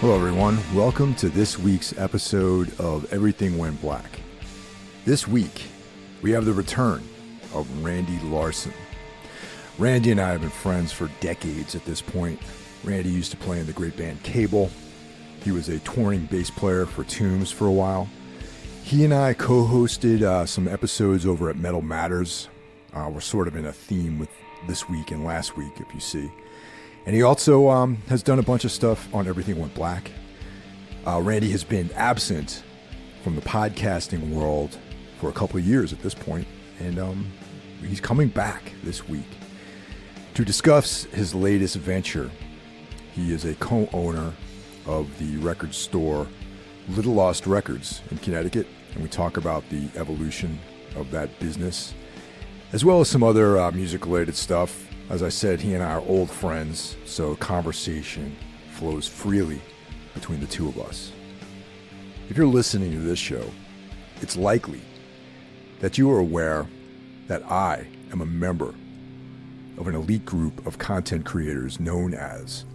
Hello, everyone. Welcome to this week's episode of Everything Went Black. This week, we have the return of Randy Larsen. Randy and I have been friends for decades at this point. Randy used to play in the great band Cable. He was a touring bass player for Tombs for a while. He and I co-hosted some episodes over at Metal Matters. We're sort of in a theme with this week and last week, if you see. And he also has done a bunch of stuff on Everything Went Black. Randy has been absent from the podcasting world for a couple of years at this point, and he's coming back this week to discuss his latest venture. He is a co-owner of the record store Little Lost Records in Connecticut, and we talk about the evolution of that business, as well as some other music-related stuff. As I said, he and I are old friends, so conversation flows freely between the two of us. If you're listening to this show, it's likely that you are aware that I am a member of an elite group of content creators known as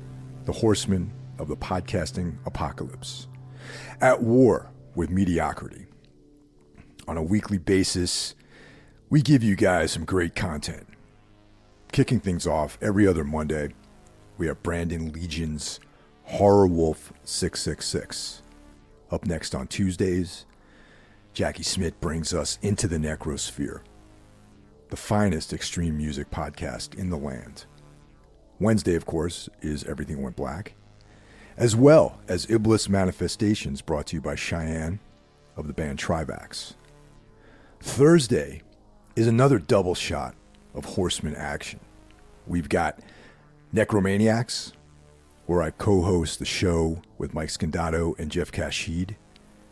the Horsemen of the Podcasting Apocalypse, at war with mediocrity. On a weekly basis, we give you guys some great content. Kicking things off every other Monday, we have Brandon Legion's Horror Wolf 666. Up next on Tuesdays, Jackie Smith brings us Into the Necrosphere, the finest extreme music podcast in the land. Wednesday, of course, is Everything Went Black, as well as Iblis Manifestations, brought to you by Cheyenne of the band Trivax. Thursday is another double shot of Horseman action. We've got Necromaniacs, where I co-host the show with Mike Scandato and Jeff Kashid,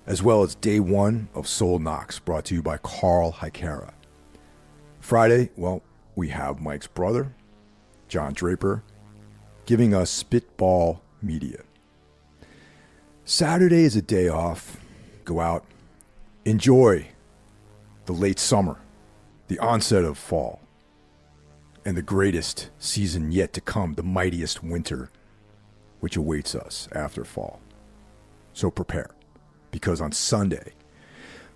as well as Day One of Soul Knox, brought to you by Carl Hikera. Friday, well, we have Mike's brother, John Draper, giving us Spitball Media. Saturday is a day off. Go out, enjoy the late summer, the onset of fall, and the greatest season yet to come, the mightiest winter, which awaits us after fall. So prepare, because on Sunday,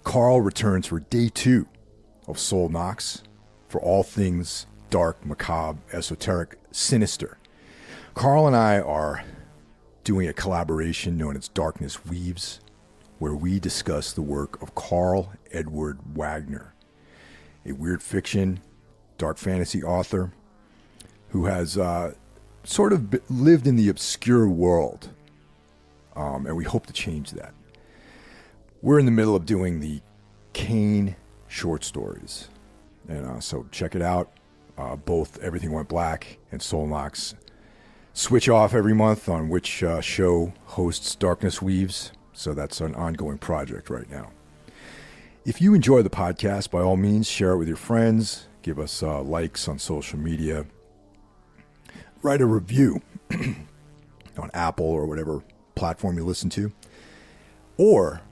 Carl returns for Day 2 of Soul Knox for all things dark, macabre, esoteric, sinister. Carl and I are doing a collaboration known as Darkness Weaves, where we discuss the work of Carl Edward Wagner, a weird fiction, dark fantasy author who has sort of lived in the obscure world, and we hope to change that. We're in the middle of doing the Kane short stories, and so check it out. Both Everything Went Black and Soul Knox switch off every month on which show hosts Darkness Weaves, so that's an ongoing project right now. If you enjoy the podcast, by all means, share it with your friends. Give us likes on social media. Write a review on Apple or whatever platform you listen to. Or,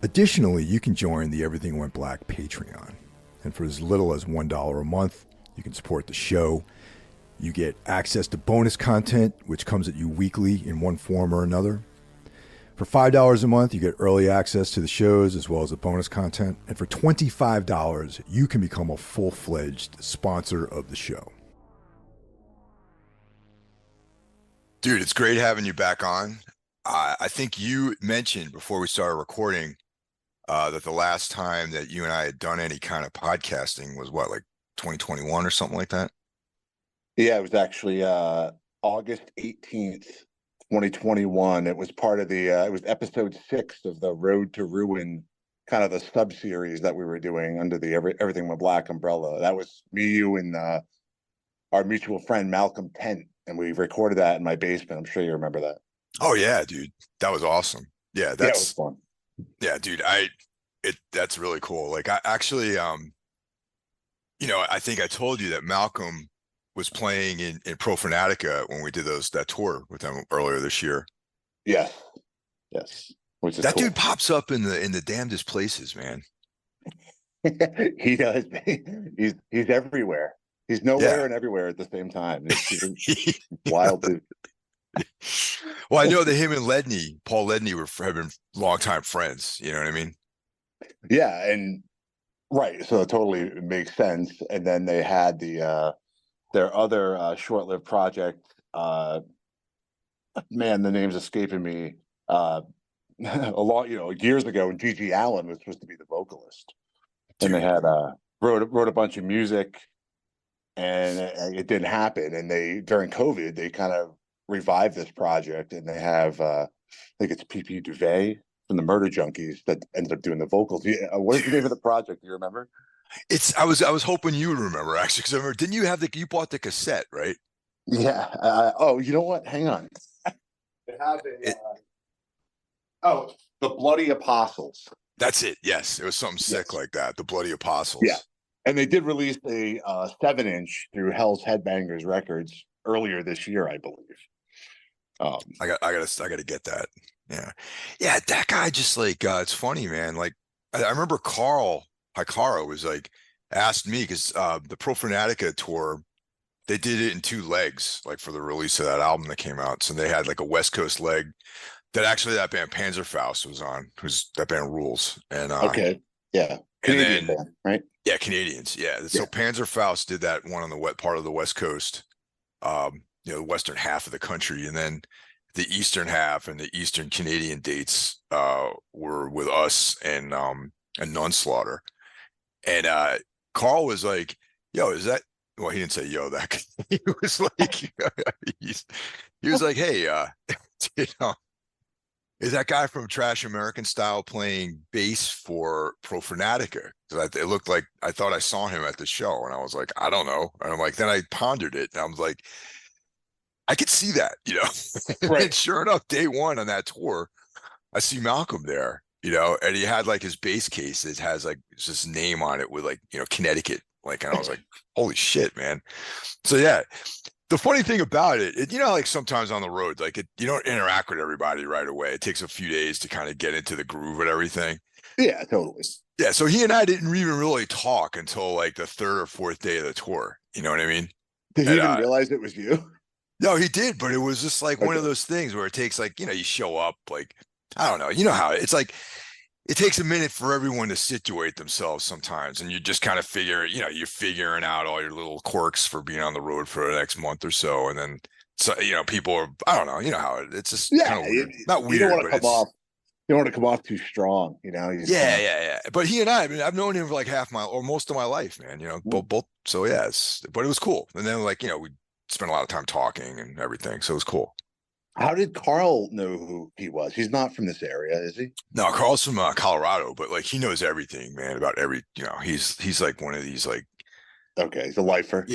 additionally, you can join the Everything Went Black Patreon. And for as little as $1 a month, you can support the show. You get access to bonus content, which comes at you weekly in one form or another. For $5 a month, you get early access to the shows as well as the bonus content. And for $25, you can become a full-fledged sponsor of the show. Dude, it's great having you back on. I think you mentioned before we started recording that the last time that you and I had done any kind of podcasting was what, like 2021 or something like that? Yeah, it was actually August 18th. 2021. It was part of the it was episode 6 of the Road to Ruin, kind of the sub series that we were doing under the Everything Went Black umbrella. That was me, you, and our mutual friend Malcolm Tent, and we recorded that in my basement. I'm sure you remember that. Oh yeah, dude, that was awesome. Yeah, it was fun. Yeah, dude, that's really cool. Like, I actually I think I told you that Malcolm was playing in Pro Fanatica when we did that tour with them earlier this year. Yes. Which is that cool. Dude pops up in the damnedest places, man. He does. He's everywhere. He's nowhere and everywhere at the same time. It's wild, dude. Well, I know that him and Paul Ledney, have been longtime friends. You know what I mean? Yeah, and right, so it totally makes sense. And then they had their other short-lived project. Man, the name's escaping me. Uh, a lot, years ago, when Gigi Allen was supposed to be the vocalist, and they Dude, had wrote a bunch of music, and it didn't happen. And they during COVID, they kind of revived this project, and they have I think it's PP Duvet from the Murder Junkies that ended up doing the vocals. What is the name of the project? Do you remember? it's I was hoping you would remember actually because I remember didn't you have you bought the cassette, right? Yeah. Oh, you know what? Hang on. They have a It oh, the Bloody Apostles. That's it. Yes, it was something sick Yes. like that. The Bloody Yeah. Apostles. And they did release a 7-inch through Hell's Headbangers Records earlier this year, I believe. Um, I gotta get that. Yeah, yeah. That guy just like it's funny, man. Like I remember Carl Hikara was like asked me because the Profanatica tour they did it in two legs, like for the release of that album that came out. So they had like a West Coast leg that actually that band Panzerfaust was on, who's that band rules, okay. Yeah. and Canadian then band, right? yeah, Canadians, yeah. So Yeah. Panzerfaust did that one on the wet part of the West Coast, the western half of the country, and then the eastern half and the eastern Canadian dates were with us and Nunslaughter. And Carl was like, "Yo, is that?" Well, he didn't say "yo." That he was like, he was like, "Hey, you know, is that guy from Trash American Style playing bass for Profanatica?" Because it looked like I thought I saw him at the show, and I was like, "I don't know." And I'm like, then I pondered it, and I was like, I could see that. And then Right. sure enough, day one on that tour, I see Malcolm there, and he had like his bass case that has like his name on it with like, Connecticut. Like, and I was like, holy shit, man. So yeah, the funny thing about it, like sometimes on the road, like you don't interact with everybody right away. It takes a few days to kind of get into the groove and everything. Yeah, totally. Yeah, so he and I didn't even really talk until like the third or fourth day of the tour. You know what I mean? Did he And even realize it was you? no, he did, but it was just like one of Okay. those things where it takes like, you show up like I don't know, you know how it's like it takes a minute for everyone to situate themselves sometimes, and you just kind of you're figuring out all your little quirks for being on the road for the next month or so, and then so people are I don't know, you know how it's just Yeah, kind of weird, not you don't weird, want to but come it's off. You don't want to come off too strong. You just kind yeah, of. yeah, yeah. But he and I've known him for like half my or most of my life, man. Both. So yeah, but it was cool. And then like we spent a lot of time talking and everything, so it was cool. How did Carl know who he was? He's not from this area, is he? No, Carl's from Colorado, but like he knows everything, man, about every. He's like one of these like Okay, he's a lifer.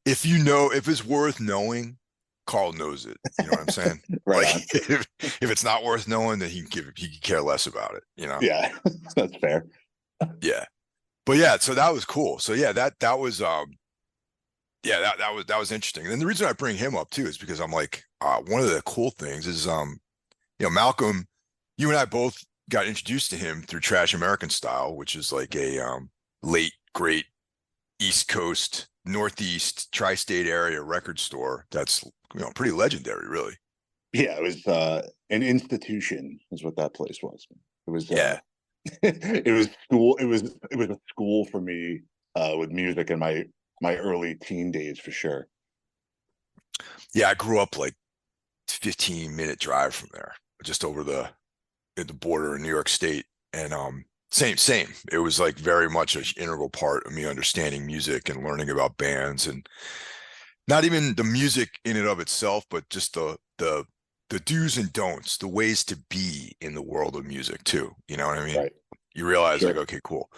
if it's worth knowing, Carl knows it. You know what I'm saying? Right Like on. if it's not worth knowing, then he can care less about it. Yeah, that's fair. Yeah. But yeah, so that was cool. So yeah, that was yeah, that was interesting. And then the reason I bring him up too is because I'm like, one of the cool things is Malcolm, you and I both got introduced to him through Trash American Style, which is like a late great East Coast, Northeast, tri-state area record store that's pretty legendary, really. Yeah, it was an institution, is what that place was. It was Yeah. it was school. It was a school for me with music in my early teen days for sure. Yeah, I grew up like 15-minute drive from there, just over at the border in New York State. And same. It was like very much an integral part of me understanding music and learning about bands, and not even the music in and of itself, but just the do's and don'ts, the ways to be in the world of music too. You know what I mean? Right. You realize like, Sure. okay, cool.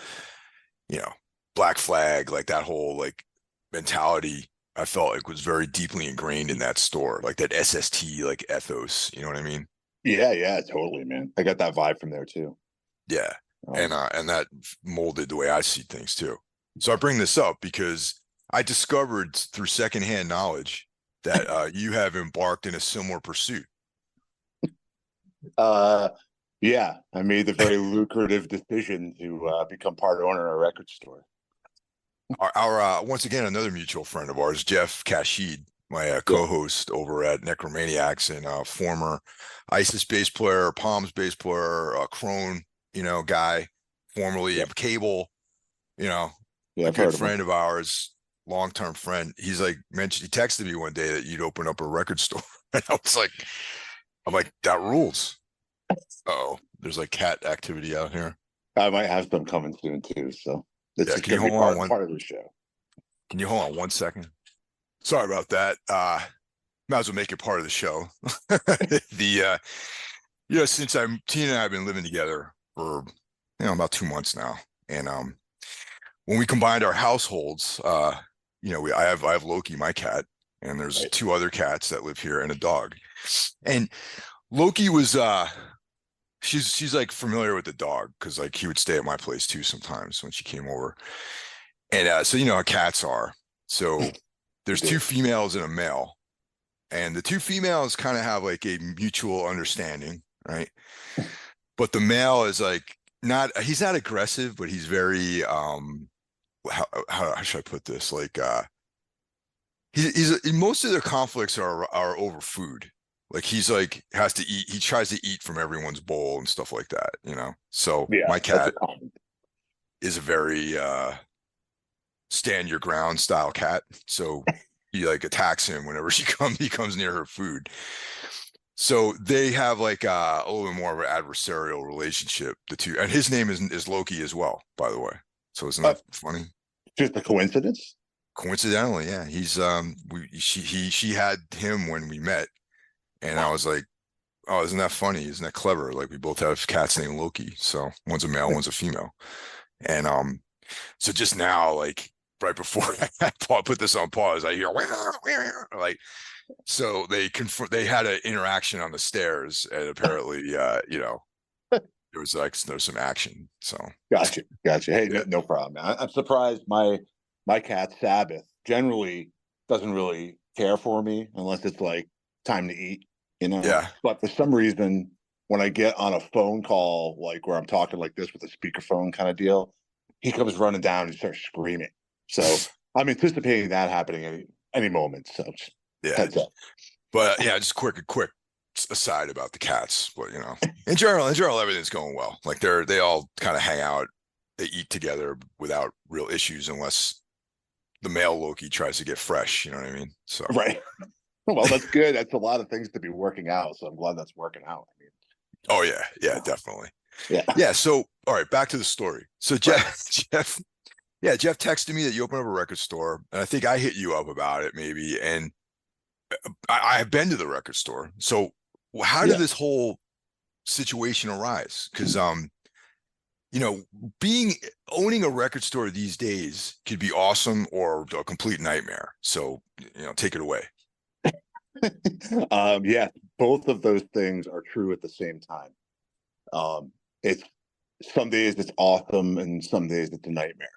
You know, Black Flag, like that whole like mentality, I felt like was very deeply ingrained in that store, like that SST like ethos. You know what I mean? Yeah, totally, man. I got that vibe from there too. Yeah. Um, And that molded the way I see things too. So I bring this up because I discovered through secondhand knowledge that you have embarked in a similar pursuit. uh, yeah, I made the very lucrative decision to become part owner of a record store. Our once again another mutual friend of ours, Jeff Kashid. my Yeah, co-host over at Necromaniacs, and former ISIS bass player, Palms bass player, Crone, guy, formerly yeah, of Cable, you know, yeah. a I've good heard of them. friend of ours, long-term friend. He's like mentioned, he texted me one day that you'd open up a record store. And I'm like, that rules. Oh, there's like cat activity out here. I might have some coming soon too. So this Yeah, is going to be part of the show. can you hold on 1 second? Sorry about that. Might as well make it part of the show. Since Tina and I have been living together for about 2 months now. And when we combined our households, I have Loki, my cat, and there's Right. two other cats that live here and a dog. And Loki was she's like familiar with the dog because like he would stay at my place too sometimes when she came over. And so you know how cats are. So You there's two do. females and a male. And the two females kind of have like a mutual understanding, right? But the male is like he's not aggressive, but he's very how should I put this? Like most of their conflicts are over food. Like he's like has to eat, he tries to eat from everyone's bowl and stuff like that. So Yeah, my that's a cat common. is a very stand your ground style cat. So he like attacks him whenever he comes near her food. So they have like a little bit more of an adversarial relationship, the two. And his name is Loki as well, by the way. So isn't Uh, that funny? just a coincidence. Coincidentally, yeah. He's she had him when we met, and I Wow. was like, oh, isn't that funny? Isn't that clever? Like we both have cats named Loki. So one's a male, one's a female. And so just now, like right before I put this on pause, I hear like so they had an interaction on the stairs, and apparently there's some action. So Gotcha, gotcha. Hey, yeah, no problem. I'm surprised my cat Sabbath generally doesn't really care for me unless it's like time to eat, you know. yeah. But for some reason, when I get on a phone call, like where I'm talking like this with a speakerphone kind of deal, he comes running down and starts screaming. So I'm anticipating that happening any moment. So just Yeah. heads up. But yeah, just a quick aside about the cats. But in general, everything's going well. Like they all kind of hang out, they eat together without real issues, unless the male Loki tries to get fresh. You know what I mean? So Right. Well, that's good. That's a lot of things to be working out. So I'm glad that's working out. I mean, oh yeah, definitely. yeah. Yeah. So all right, back to the story. So Right. Jeff texted me that you opened up a record store, and I think I hit you up about it maybe, and I've been to the record store. So how did Yeah. this whole situation arise? Because you know, being owning a record store these days could be awesome or a complete nightmare. So take it away. Yeah, both of those things are true at the same time. It's some days it's awesome and some days it's a nightmare.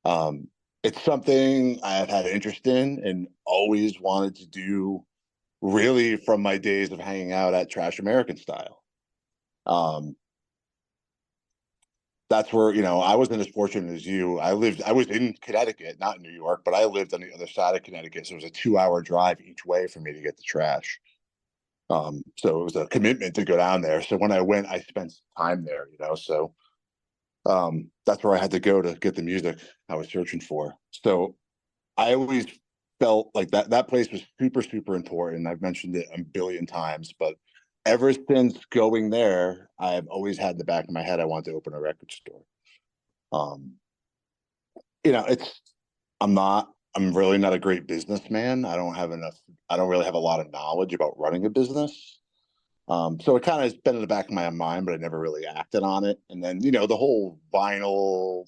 Um, it's something I have had interest in and always wanted to do really from my days of hanging out at Trash American Style. Um, that's where, I wasn't as fortunate as you. I was in Connecticut, not in New York, but I lived on the other side of Connecticut. So it was a 2 hour drive each way for me to get the trash. So it was a commitment to go down there. So when I went, I spent some time there, so that's where I had to go to get the music I was searching for. So I always felt like that place was super, super important. I've mentioned it a billion times, but ever since going there, I've always had in the back of my head I want to open a record store. Um, it's I'm really not a great businessman. I don't really have a lot of knowledge about running a business. So it kind of has been in the back of my mind, but I never really acted on it. And then, the whole vinyl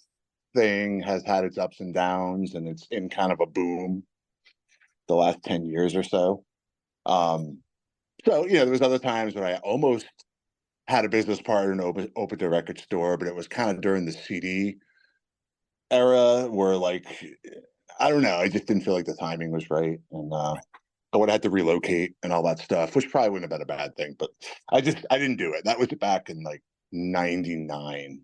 thing has had its ups and downs, and it's in kind of a boom the last 10 years or so. Um, so, there was other times when I almost had a business partner and opened a record store, but it was kind of during the CD era where like, I don't know, I just didn't feel like the timing was right. And, I would have had to relocate and all that stuff, which probably wouldn't have been a bad thing, but I didn't do it. That was back in like 99.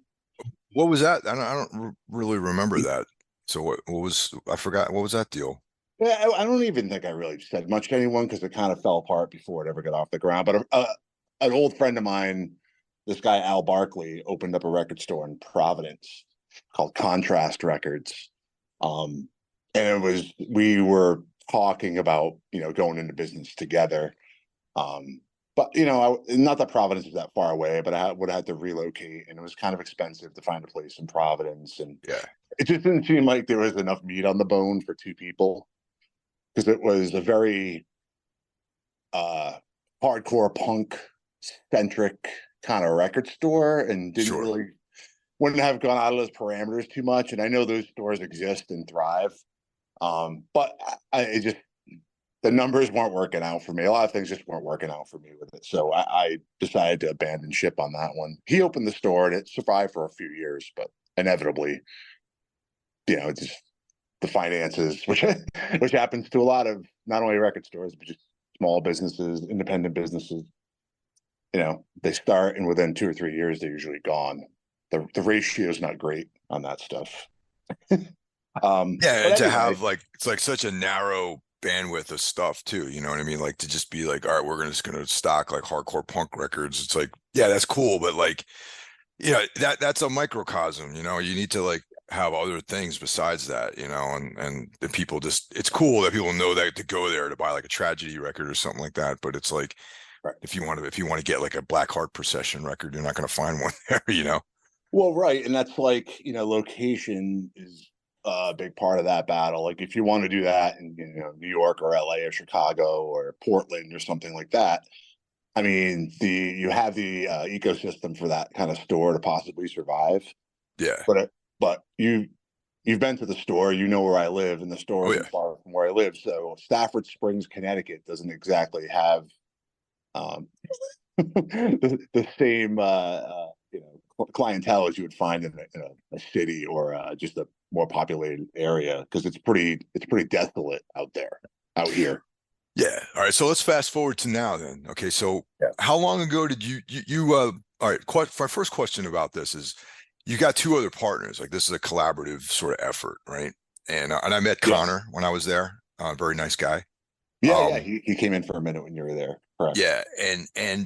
What was that? I don't really remember that. So what was I forgot? What was that deal? I don't even think I really said much to anyone because it kind of fell apart before it ever got off the ground. But an old friend of mine, this guy Al Barkley, opened up a record store in Providence called Contrast Records. And we were talking about, going into business together. But not that Providence is that far away, but I would have had to relocate, and it was kind of expensive to find a place in Providence, and Yeah, it just didn't seem like there was enough meat on the bone for two people because it was a very uh, hardcore punk centric kind of record store, and didn't sure. really wouldn't have gone out of those parameters too much. And I know those stores exist and thrive, but it just the numbers weren't working out for me. A lot of things just weren't working out for me with it. So I decided to abandon ship on that one. He opened the store and it survived for a few years, but inevitably, it's just the finances, which happens to a lot of not only record stores, but just small businesses, independent businesses. They start and within 2 or 3 years, they're usually gone. The ratio is not great on that stuff. Yeah, But and to anyway, have like it's like such a narrow bandwidth of stuff too, you know what I mean? Like to just be like, all right, just gonna stock like hardcore punk records. It's like, yeah, that's cool, but like, that's a microcosm, you need to like have other things besides that, and the people just it's cool that people know that to go there to buy like a tragedy record or something like that. But it's like right. if you want to get like a Black Heart Procession record, you're not gonna find one there. Well, right, and that's like location is a big part of that battle. Like if you want to do that in New York or LA or Chicago or Portland or something like that, I mean you have the ecosystem for that kind of store to possibly survive. Yeah. But you've been to the store, you know where I live, and the store Oh yeah. isn't far from where I live. So Stofford Springs, Connecticut, doesn't exactly have um, the same clientele as you would find in a city or just a more populated area because it's pretty desolate out here. Yeah. All right. So let's fast forward to now then. Okay. So Yeah. how long ago did all right. My first question about this is you got two other partners. Like this is a collaborative sort of effort, right? And I met Yes. Connor when I was there. Very nice guy. Yeah. Um, He came in for a minute when you were there. Correct. yeah. And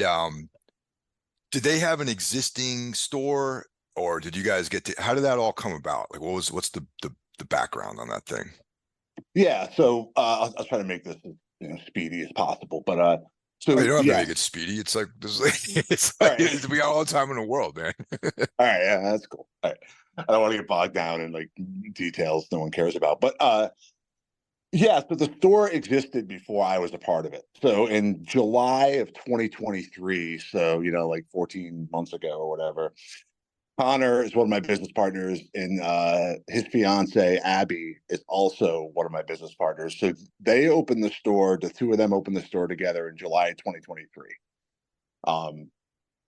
did they have an existing store or did you guys how did that all come about? Like what's the background on that thing? Yeah. So I'll try to make this as speedy as possible. But Oh, you so don't have to make yes. it speedy. It's like this is it's All like right. we got all the time in the world, man. All right. Yeah, that's cool. All right. I don't want to get bogged down in like details no one cares about. But yeah, so the store existed before I was a part of it. So in July of 2023, so like 14 months ago or whatever, Connor is one of my business partners, and his fiance Abby is also one of my business partners. So they opened the store. The two of them opened the store together in July 2023.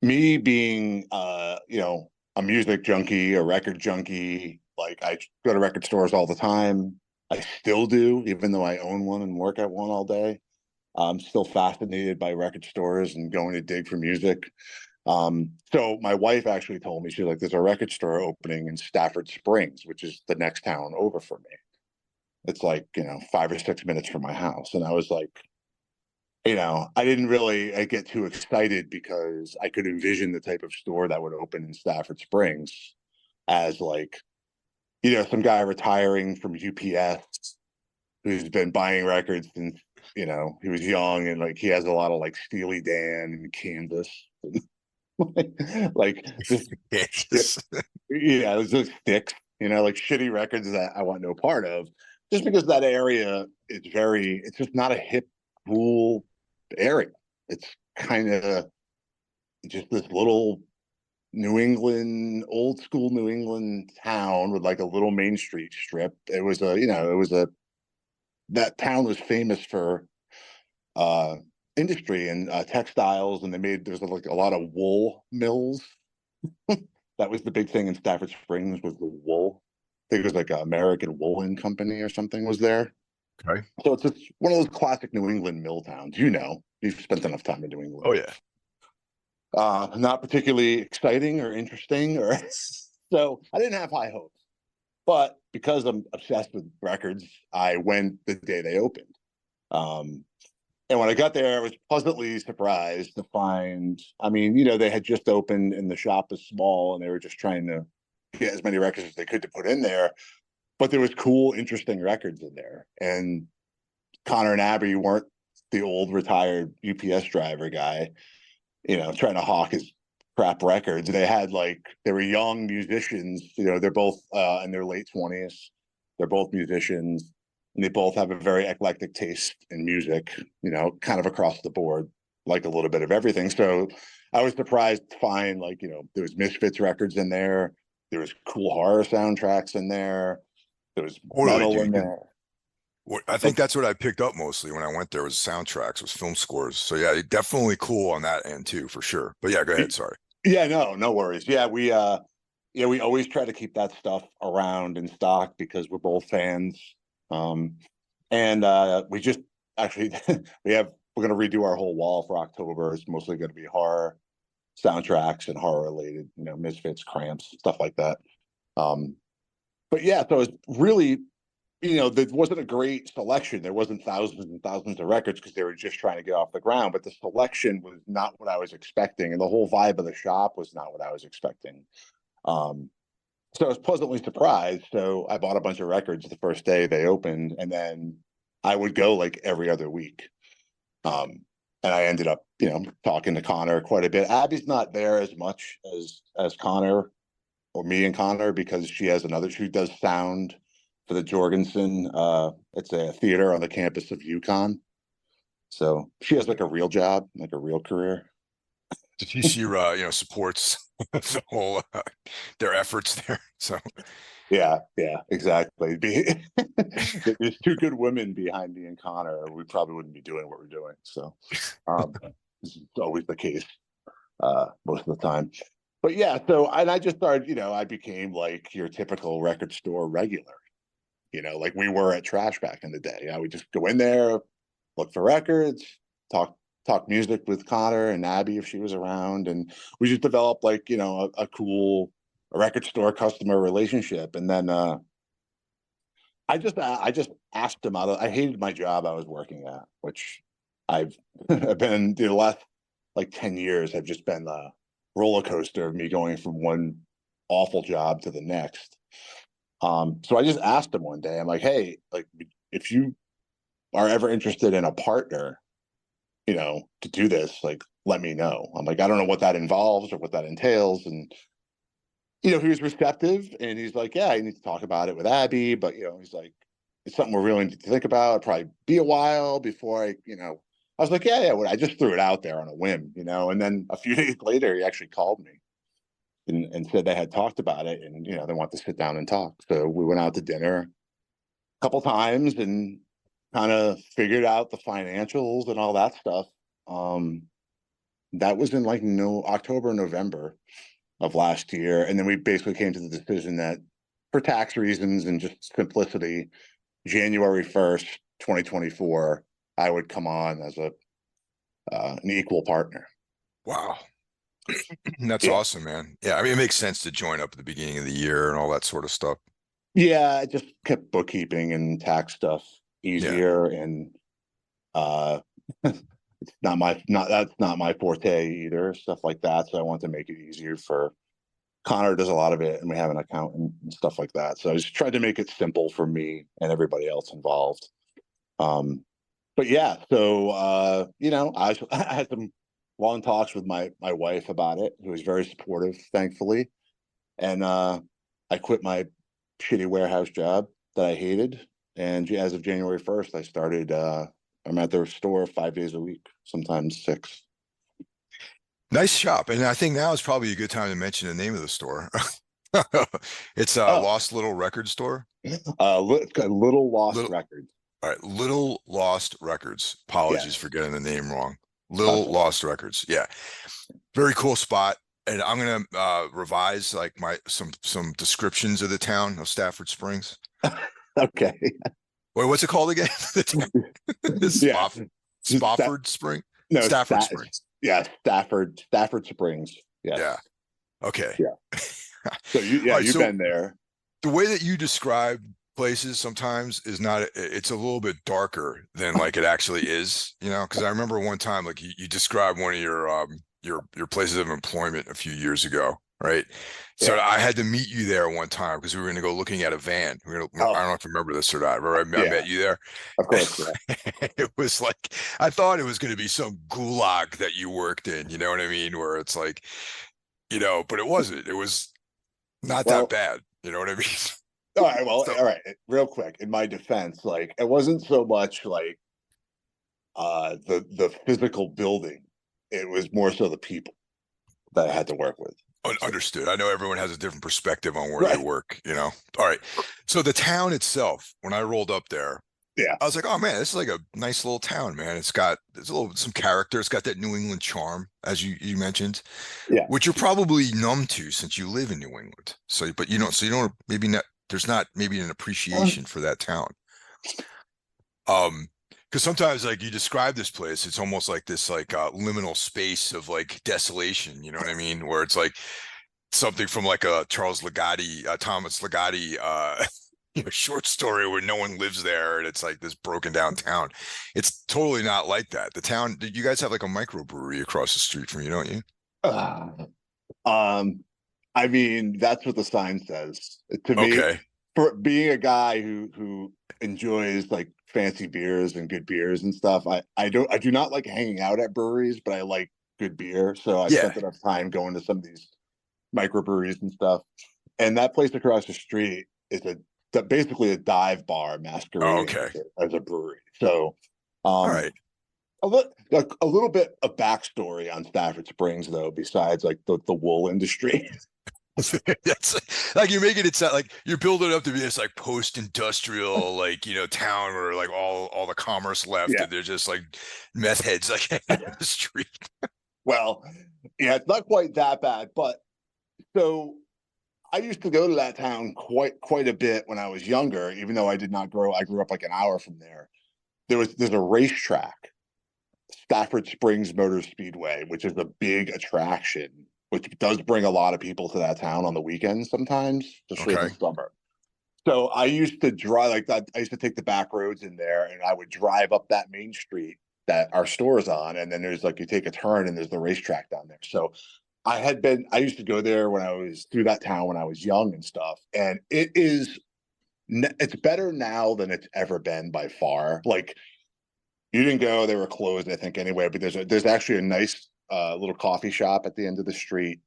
Me being, a music junkie, a record junkie, like I go to record stores all the time. I still do, even though I own one and work at one all day. I'm still fascinated by record stores and going to dig for music. So my wife actually told me, she's like, there's a record store opening in Stofford Springs, which is the next town over for me. It's like, 5 or 6 minutes from my house. And I was like, I didn't really get too excited because I could envision the type of store that would open in Stafford Springs as like, some guy retiring from UPS who's been buying records since, he was young and like he has a lot of like Steely Dan and Kansas. like just Yes. it was just sticks, like shitty records that I want no part of. Just because that area is it's just not a hip, cool area. It's kind of just this little old school New England town with like a little main street strip. That town was famous for uh, industry and textiles, and there's like a lot of wool mills. That was the big thing in Stafford Springs was the wool. I think it was like an American Woolen Company or something was there. Okay. So it's just one of those classic New England mill towns. You've spent enough time in New Oh England. yeah. Not particularly exciting or interesting, or so I didn't have high hopes. But because I'm obsessed with records, I went the day they opened. And when I got there, I was pleasantly surprised to find, I mean, they had just opened and the shop is small and they were just trying to get as many records as they could to put in there. But there was cool, interesting records in there. And Connor and Abby weren't the old retired UPS driver guy, trying to hawk his crap records. They were young musicians, they're both in their late 20s. They're both musicians and they both have a very eclectic taste in music, kind of across the board, like a little bit of everything. So I was surprised to find there was Misfits records in there. There was cool horror soundtracks in there. There was Totally, metal in dude. there. I think that's what I picked up mostly when I went there was soundtracks, was film scores. So yeah, definitely cool on that end too, for sure. But yeah, go ahead. Sorry. Yeah, no worries. Yeah, we always try to keep that stuff around in stock because we're both fans. And we just actually we're gonna redo our whole wall for October. It's mostly gonna be horror soundtracks and horror related, Misfits, Cramps, stuff like that. But yeah, so it's really, there wasn't a great selection. There wasn't thousands and thousands of records because they were just trying to get off the ground. But the selection was not what I was expecting, and the whole vibe of the shop was not what I was expecting. So I was pleasantly surprised. So I bought a bunch of records the first day they opened, and then I would go like every other week. And I ended up, talking to Connor quite a bit. Abby's not there as much as Connor or me and Connor because she does sound for the Jorgensen. It's a theater on the campus of UConn. So she has like a real job, like a real career. She supports the whole their efforts there. So Yeah, exactly. There's two good women behind me and Connor. We probably wouldn't be doing what we're doing. So this is always the case most of the time. But yeah, so and I just started, I became like your typical record store regular, like we were at Trash back in the day. I would just go in there, look for records, talk music with Connor and Abby if she was around, and we just developed like a cool record store customer relationship. And then I just asked him out. I hated my job I was working at, which I've I've been the last like 10 years. I've just been a roller coaster of me going from one awful job to the next. So I just asked him one day. I'm like, hey, like if you are ever interested in a partner, to do this, like, let me know. I'm like, I don't know what that involves or what that entails. And, he was receptive and he's like, yeah, I need to talk about it with Abby. But, he's like, it's something we're really need to think about. It'll probably be a while before I was like, yeah. I just threw it out there on a whim, and then a few days later, he actually called me and said they had talked about it and, they want to sit down and talk. So we went out to dinner a couple times and kind of figured out the financials and all that stuff. That was in like October, November of last year. And then we basically came to the decision that for tax reasons and just simplicity, January 1st, 2024, I would come on as an equal partner. wow. That's Yeah. awesome, man. Yeah, I mean, it makes sense to join up at the beginning of the year and all that sort of stuff. Yeah, I just kept bookkeeping and tax stuff Yeah. easier, and it's that's not my forte either, stuff like that. So I want to make it easier for Connor. Does a lot of it, and we have an accountant and stuff like that. So I just tried to make it simple for me and everybody else involved. But yeah, so I had some long talks with my wife about it, who was very supportive, thankfully. And I quit my shitty warehouse job that I hated. And as of January 1st, I started, I'm at their store 5 days a week, sometimes 6. Nice shop. And I think now is probably a good time to mention the name of the store. It's a Oh, Lost Little Record Store. Little Lost Little, Records. all right, Little Lost Records. Apologies Yes, for getting the name wrong. that's Little all Lost Records. Yeah. Very cool spot. And I'm gonna revise like some descriptions of the town of Stafford Springs. right. Okay. Wait, what's it called again? Yeah. Spofford Spring? No, Stafford Springs. yeah, Stafford Springs. Yes. Yeah. Okay. Yeah. So All right. you've So been there. the way that you describe places sometimes is not, it's a little bit darker than like it actually is, you know, because I remember one time like you described one of your places of employment a few years ago, right? So Yeah. I had to meet you there one time because we were going to go looking at a van. I don't Oh, know if you remember this or not. Remember I yeah. met you there. Of course. Yeah. It was like I thought it was going to be some gulag that you worked in, you know what I mean? Where it's like, you know, but it wasn't. It was not that Well, bad. You know what I mean? all right. Well, So all right. Real quick, in my defense, like it wasn't so much like the physical building. It was more so the people that I had to work with. So, understood. I know everyone has a different perspective on where they right. work, you know. All right. So the town itself, when I rolled up there, Yeah. I was like, oh man, this is like a nice little town, man. There's a little some character. It's got that New England charm, as you mentioned, Yeah. which you're probably numb to since you live in New England. So, but you don't maybe not. There's not maybe an appreciation for that town. Because sometimes like you describe this place, it's almost like this like liminal space of like desolation. You know what I mean? Where it's like something from like a Thomas Ligotti, short story where no one lives there and it's like this broken down town. It's totally not like that. The town, you guys have like a microbrewery across the street from you, don't you? Uh, um, I mean, that's what the sign says. To me, Okay. for being a guy who enjoys like fancy beers and good beers and stuff, I do not like hanging out at breweries, but I like good beer. So I Yeah. spent enough time going to some of these microbreweries and stuff. And that place across the street is basically a dive bar Oh, masquerading okay. as a brewery. So All um right. a little bit of backstory on Stofford Springs, though, besides like the wool industry. That's like you're making it sound like you're building it up to be this like post-industrial like town where like all the commerce left Yeah. and they're just like meth heads like in the street. Well, yeah, it's not quite that bad, but so I used to go to that town quite a bit when I was younger, even though I grew up like an hour from there. There's a racetrack, Stofford Springs Motor Speedway, which is a big attraction, which does bring a lot of people to that town on the weekends sometimes, especially in the Okay. summer. So I used to drive like that. I used to take the back roads in there, and I would drive up that main street that our store is on, and then there's like you take a turn, and there's the racetrack down there. So I used to go there when I was through that town when I was young and stuff, and it's better now than it's ever been by far. Like you didn't go; they were closed, I think, anyway. But there's actually a nice little coffee shop at the end of the street.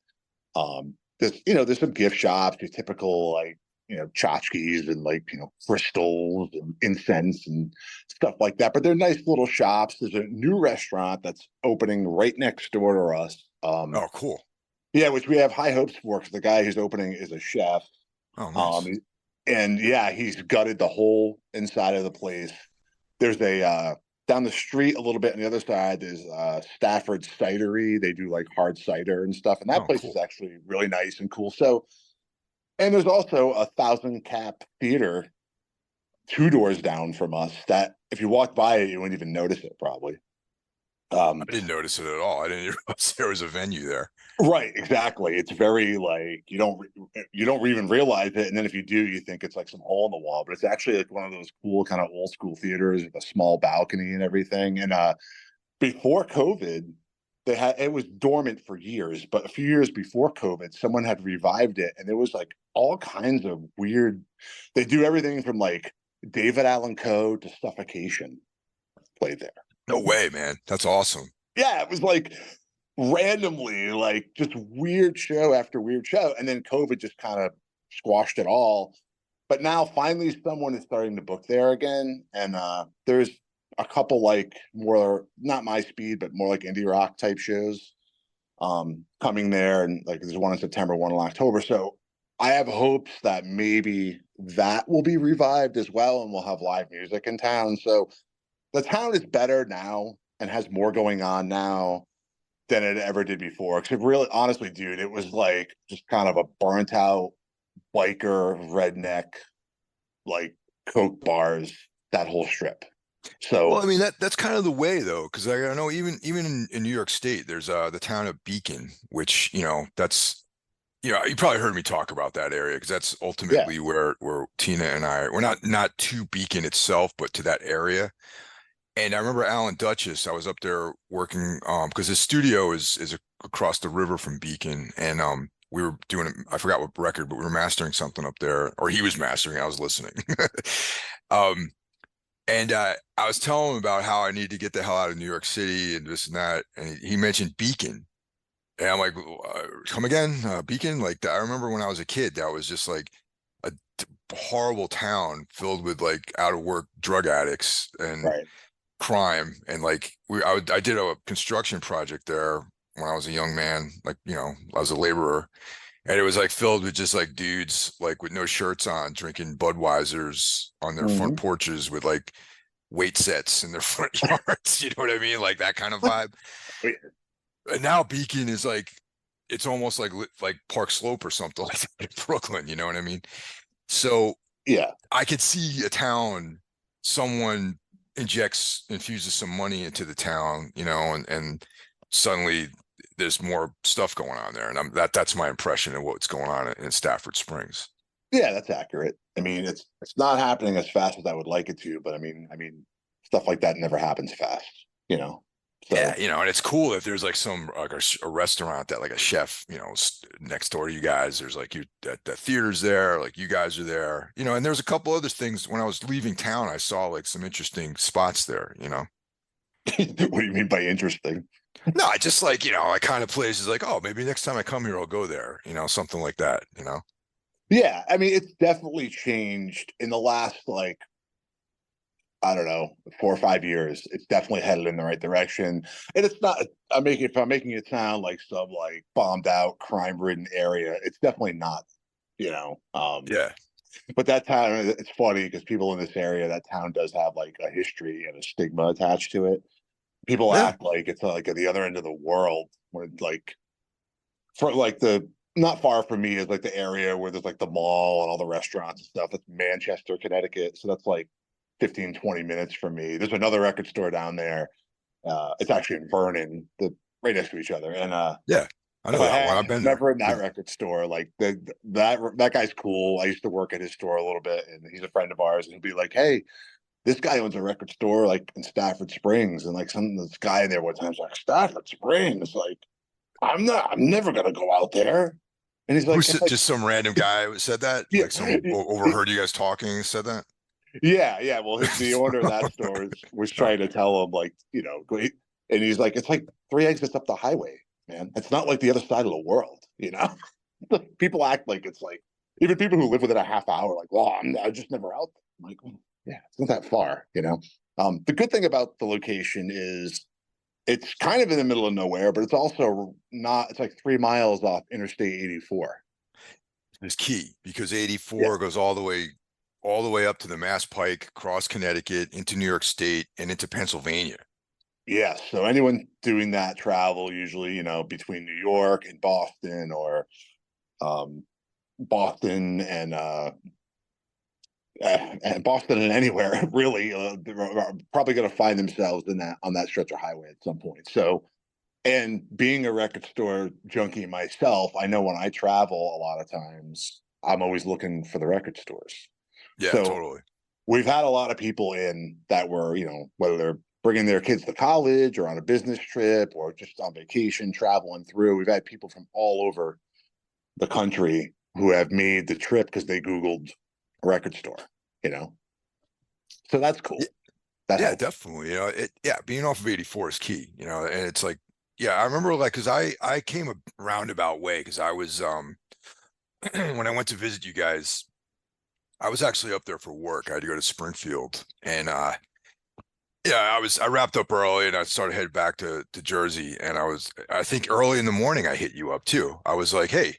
There's some gift shops, your typical like tchotchkes and like crystals and incense and stuff like that. But they're nice little shops. There's a new restaurant that's opening right next door to us. Oh, cool. Yeah, which we have high hopes for because the guy who's opening is a chef. Oh, Um, nice. and yeah, he's gutted the whole inside of the place. There's a down the street a little bit on the other side. There's Stafford Cidery. They do like hard cider and stuff, and that Oh, place is cool. actually really nice and cool. So, and there's also a Thousand Cap Theater two doors down from us. That if you walk by it, you wouldn't even notice it probably. Um, I didn't notice it at all. I didn't realize there was a venue there. right, exactly. It's very like you don't even realize it, and then if you do, you think it's like some hole in the wall, but it's actually like one of those cool kind of old school theaters with a small balcony and everything. And before COVID, it was dormant for years, but a few years before COVID, someone had revived it, and there was like all kinds of weird. They do everything from like David Allan Coe to Suffocation played there. No way, man. That's awesome. Yeah, it was like randomly, like just weird show after weird show, and then COVID just kind of squashed it all. But now finally, someone is starting to book there again, and there's a couple like more not my speed, but more like indie rock type shows coming there, and like there's one in September, one in October. So I have hopes that maybe that will be revived as well, and we'll have live music in town. So the town is better now and has more going on now than it ever did before. Because really, honestly, dude, it was like just kind of a burnt out biker redneck like Coke bars that whole strip. Well, So I mean that's kind of the way though, because I know even in New York State, there's the town of Beacon, which that's You probably heard me talk about that area because that's Yeah, ultimately where Tina and we're not to Beacon itself, but to that area. And I remember Alan Duchess, I was up there working because his studio is across the river from Beacon, and we were doing I forgot what record, but we were mastering something up there, or he was mastering, I was listening. um and I was telling him about how I need to get the hell out of New York City and this and that, and he mentioned Beacon. And I'm like, come again, Beacon? Like I remember when I was a kid, that was just like a horrible town filled with like out of work drug addicts and right. crime. And like I did a construction project there when I was a young man, like I was a laborer, and it was like filled with just like dudes like with no shirts on, drinking Budweisers on their front Hmm. porches with like weight sets in their front yards. You know what I mean? Like that kind of vibe. And now Beacon is like it's almost like Park Slope or something like that in Brooklyn. You know what I mean? So Yeah. I could see a town, someone infuses some money into the town, and suddenly there's more stuff going on there, and that's my impression of what's going on in Stafford Springs. Yeah, that's accurate. I mean, it's not happening as fast as I would like it to, but I mean, stuff like that never happens fast, you know. Yeah, So and it's cool if there's like some like a restaurant that like a chef, next door to you guys. There's like the theater's there, like you guys are there, and there's a couple other things. When I was leaving town, I saw like some interesting spots there. what do you mean by interesting? No, I just like, like kind of places like, oh, maybe next time I come here, I'll go there, something like that. Yeah, I mean, it's definitely changed in the last like I don't know 4 or 5 years. It's definitely headed in the right direction, and it's not. If I'm making it sound like some like bombed out, crime ridden area, it's definitely not. You know, Yeah. but that town, it's funny because people in this area, that town does have like a history and a stigma attached to it. People Yeah. act like it's like at the other end of the world, when like for like the not far from me is like the area where there's like the mall and all the restaurants and stuff. That's Manchester, Connecticut. So that's like 15, 20 minutes from me. There's another record store down there. It's actually in Vernon, right next to each other. And Yeah. I if know I that one. had I've been there. never in that record store, like that guy's cool. I used to work at his store a little bit, and he's a friend of ours. And he'll be like, "Hey, this guy owns a record store like in Stafford Springs," and like this guy there one time's like Stafford Springs, like I'm never gonna go out there. And he's like, Who's it's like, just some random guy who said that? yeah, Like some overheard you guys talking and said that? yeah, yeah. Well, the owner of that store was Oh, trying to tell him, like, and he's like, it's like 3 exits up the highway, man. It's not like the other side of the world, you know. People act like it's like even people who live within a half hour, like, well, I'm just never out there. I'm like, well, yeah, it's not that far, you know. The good thing about the location is it's kind of in the middle of nowhere, but it's also not. It's like 3 miles off Interstate 84. it's key because 84 Yeah. goes all the way up to the Mass Pike, across Connecticut, into New York State, and into Pennsylvania. Yes. So anyone doing that travel, usually, between New York and Boston, or um, Boston and Boston and anywhere really, they're probably going to find themselves in that on that stretch of highway at some point. So, and being a record store junkie myself, I know when I travel, a lot of times I'm always looking for the record stores. Yeah, So totally. we've had a lot of people in that were, whether they're bringing their kids to college or on a business trip or just on vacation, traveling through. We've had people from all over the country who have made the trip because they Googled a record store, you know? So that's Yeah, cool. That yeah, helps. definitely. Being off of 84 is key, and it's like, yeah, I remember like because I came a roundabout way because I was when I went to visit you guys, I was actually up there for work. I had to go to Springfield, and yeah, I wrapped up early and I started heading back to Jersey, and I think early in the morning I hit you up too. I was like, hey,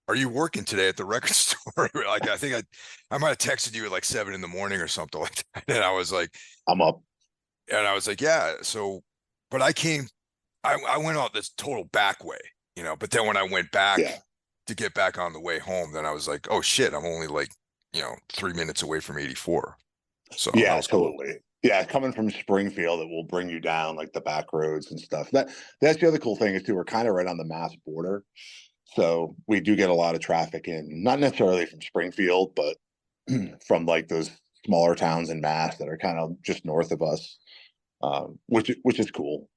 are you working today at the record store? Like I think I might have texted you at like 7 in the morning or something like that. I'm up. And I was like, yeah. So, but I went out this total back way, but then when I went back Yeah. to get back on the way home, then I was like, oh shit, I'm only like, 3 minutes away from 84. So that Yeah, was cool. totally. Yeah, coming from Springfield, it will bring you down like the back roads and stuff. That's the other cool thing is too. We're kind of right on the Mass border, So we do get a lot of traffic in, not necessarily from Springfield, but from like those smaller towns in Mass that are kind of just north of us, which is cool.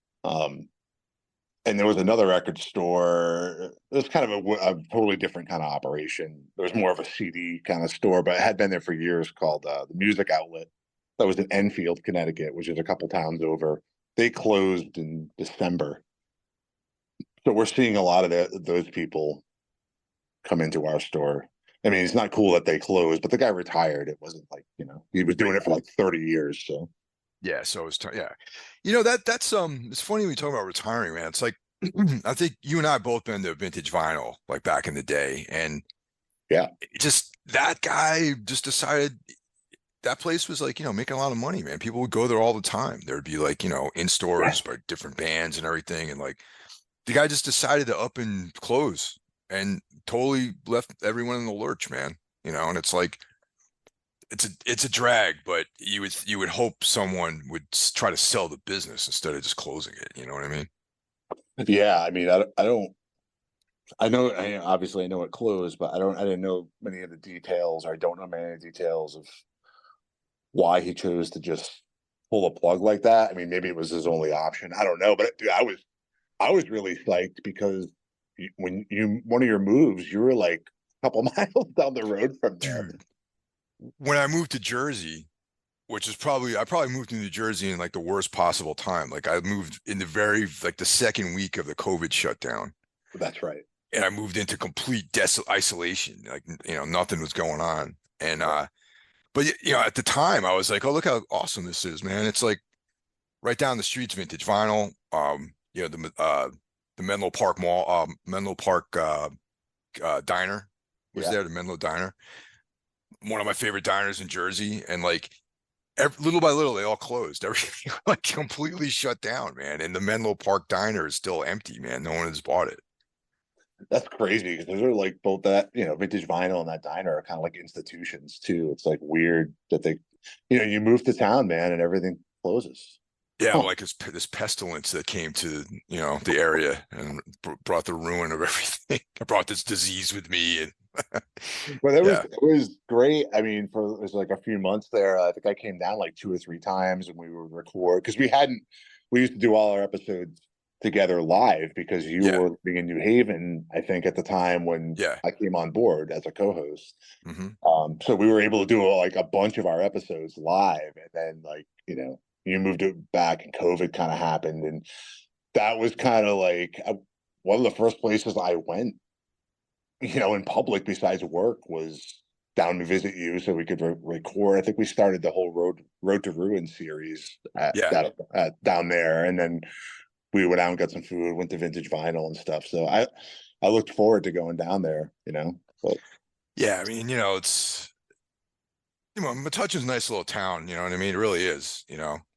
And there was another record store. It was kind of a totally different kind of operation. There was more of a CD kind of store, but it had been there for years, called the Music Outlet. That was in Enfield, Connecticut, which is a couple towns over. They closed in December. So we're seeing a lot of those people come into our store. I mean, it's not cool that they closed, but the guy retired. It wasn't like, he was doing it for like 30 years. So Yeah, so it's yeah. That's it's funny when you talk about retiring, man. It's like I think you and I both been to vintage vinyl like back in the day, and yeah, just that guy just decided that place was like, making a lot of money, man. People would go there all the time. There'd be like, in yeah, stores by different bands and everything, and like the guy just decided to up and close and totally left everyone in the lurch, man. And it's like it's a drag, but you would hope someone would try to sell the business instead of just closing it. You know what I mean? yeah. I mean, I don't. I know. Obviously, I know it closed, but I didn't know many of the details, or I don't know many of the details of why he chose to just pull a plug like that. I mean, maybe it was his only option. I don't know, but dude, I was really psyched because when one of your moves, you were like a couple miles down the road from there. Dude, when I moved to Jersey, which is I probably moved to New Jersey in like the worst possible time. Like I moved in the second week of the COVID shutdown, That's right. and I moved into complete isolation. Like, nothing was going on. And Right. but at the time I was like, oh, look how awesome this is, man. It's like right down the street's vintage vinyl. The Menlo Park Mall, Menlo Park diner was Yeah. there, the Menlo Diner, one of my favorite diners in Jersey, and like little by little they all closed. Everything like completely shut down, man. And the Menlo Park Diner is still empty, man. No one has bought it. That's crazy because those are like both that, vintage vinyl and that diner are kind of like institutions too. It's like weird that you move to town, man, and everything closes. Yeah, Huh. like this pestilence that came to the area and brought the ruin of everything. I brought this disease with me, and But it was yeah, it was great. I mean, it was like a few months there. I think I came down like two or three times, and we would record because we used to do all our episodes together live because you yeah, were living in New Haven, I think, at the time when yeah. I came on board as a co-host. Hmm. So we were able to do like a bunch of our episodes live, and then like you moved it back, and COVID kind of happened, and that was kind of like one of the first places I went, in public besides work, was down to visit you so we could record. I think we started the whole Road to Ruin series Yeah. down there, and then we went out and got some food, went to Vintage Vinyl and stuff. So I looked forward to going down there, but Yeah, I mean, it's Metuchen's a nice little town, you know what I mean? It really is,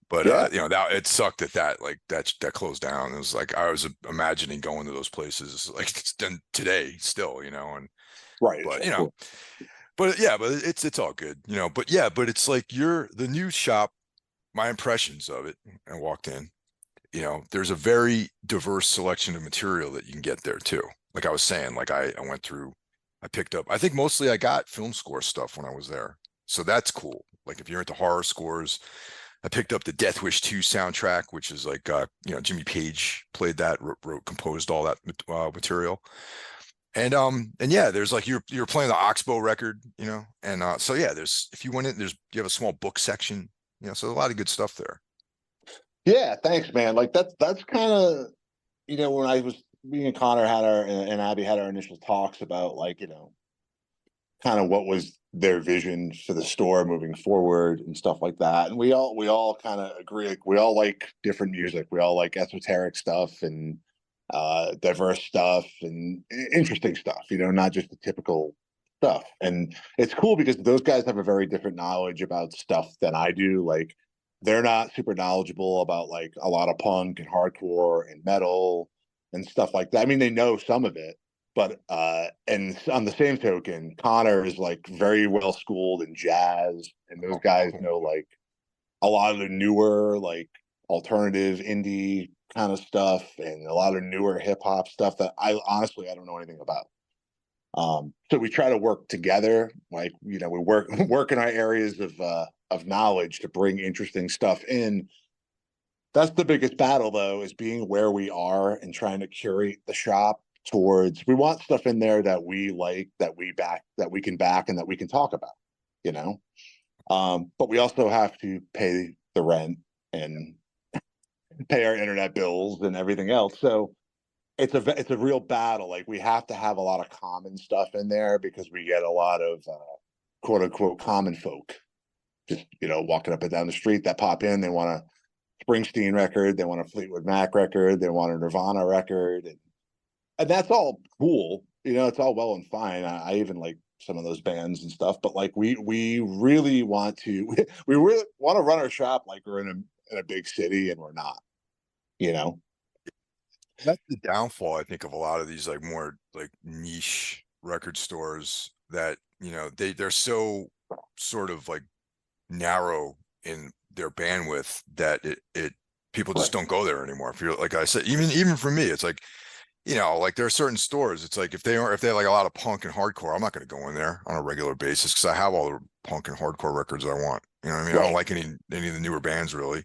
But yeah, that it sucked that closed down. It was like I was imagining going to those places like today still, and right, but of course. but yeah, but it's all good, But yeah, but it's like the new shop, my impressions of it, I walked in, there's a very diverse selection of material that you can get there too. Like I was saying, like I went through, I picked up, I think mostly I got film score stuff when I was there. So that's cool. Like if you're into horror scores, I picked up the Death Wish 2 soundtrack, which is like, Jimmy Page played that, composed all that material. And yeah, there's like you're playing the Oxbow record, and so yeah, if you went in, you have a small book section, so a lot of good stuff there. Yeah, thanks, man. Like that's kind of when I was me and Connor had and Abby had our initial talks about like kind of what was their vision for the store moving forward and stuff like that. And we all kind of agree. Like we all like different music. We all like esoteric stuff and diverse stuff and interesting stuff. Not just the typical stuff. And it's cool because those guys have a very different knowledge about stuff than I do. Like they're not super knowledgeable about like a lot of punk and hardcore and metal and stuff like that. I mean, they know some of it, but and on the same token, Connor is like very well schooled in jazz, and those Oh, guys cool. know like a lot of the newer like alternative indie kind of stuff and a lot of newer hip hop stuff that I honestly I don't know anything about. So we try to work together, like we work in our areas of knowledge to bring interesting stuff in. That's the biggest battle, though, is being where we are and trying to curate the shop towards. We want stuff in there that we like, that we back, that we can back, and that we can talk about. You know, but we also have to pay the rent and pay our internet bills and everything else. So it's a real battle. Like we have to have a lot of common stuff in there because we get a lot of quote unquote common folk just walking up and down the street that pop in. They want a Springsteen record, they want a Fleetwood Mac record, they want a Nirvana record, and that's all cool. It's all well and fine. I even like some of those bands and stuff, but like we really want to we really want to run our shop like we're in a big city, and we're not. You know. That's the downfall, I think, of a lot of these like more like niche record stores that, they're so sort of like narrow in their bandwidth that it people just Right. don't go there anymore. If you're like I said, even for me, it's like, like there are certain stores. It's like if they have like a lot of punk and hardcore, I'm not going to go in there on a regular basis because I have all the punk and hardcore records I want. You know what I mean? I don't Right. like any of the newer bands really.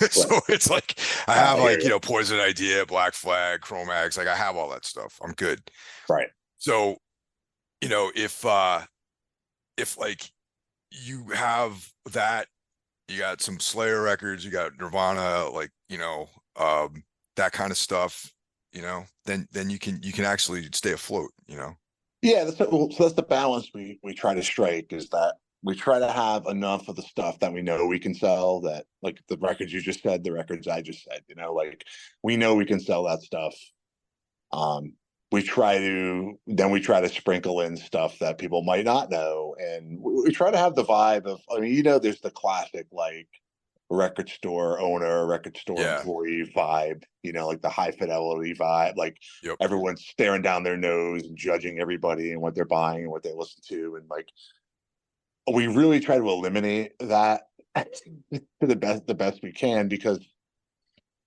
Right. So it's like I I have hear like, you. Poison Idea, Black Flag, Chromax, like I have all that stuff. I'm good. Right. So, if like you have that, you got some Slayer records, you got Nirvana, like, that kind of stuff, then you can actually stay afloat. Yeah, so that's the balance we try to strike, is that we try to have enough of the stuff that we know we can sell, that like the records you just said, the records I just said, like we know we can sell that stuff. Um, we try to sprinkle in stuff that people might not know, and we try to have the vibe of, I mean, there's the classic like record store owner, record store Yeah. employee vibe, like the high fidelity vibe, like Yep. everyone's staring down their nose and judging everybody and what they're buying and what they listen to. And like, we really try to eliminate that to the best we can, because,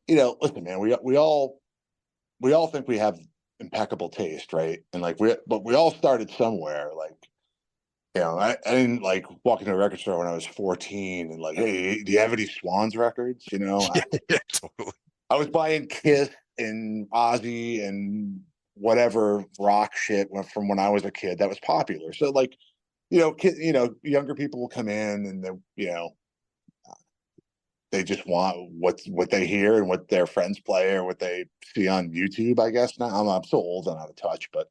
listen, man, we all think we have impeccable taste, right? And like but we all started somewhere. Like, I didn't like walk into a record store when I was 14 and like, hey, do you have any Swans records? Yeah, yeah, totally. I was buying Kiss and Ozzy and whatever rock shit from when I was a kid that was popular. So like, younger people will come in and they just want what they hear and what their friends play or what they see on YouTube. I guess now I'm so old and out of touch, but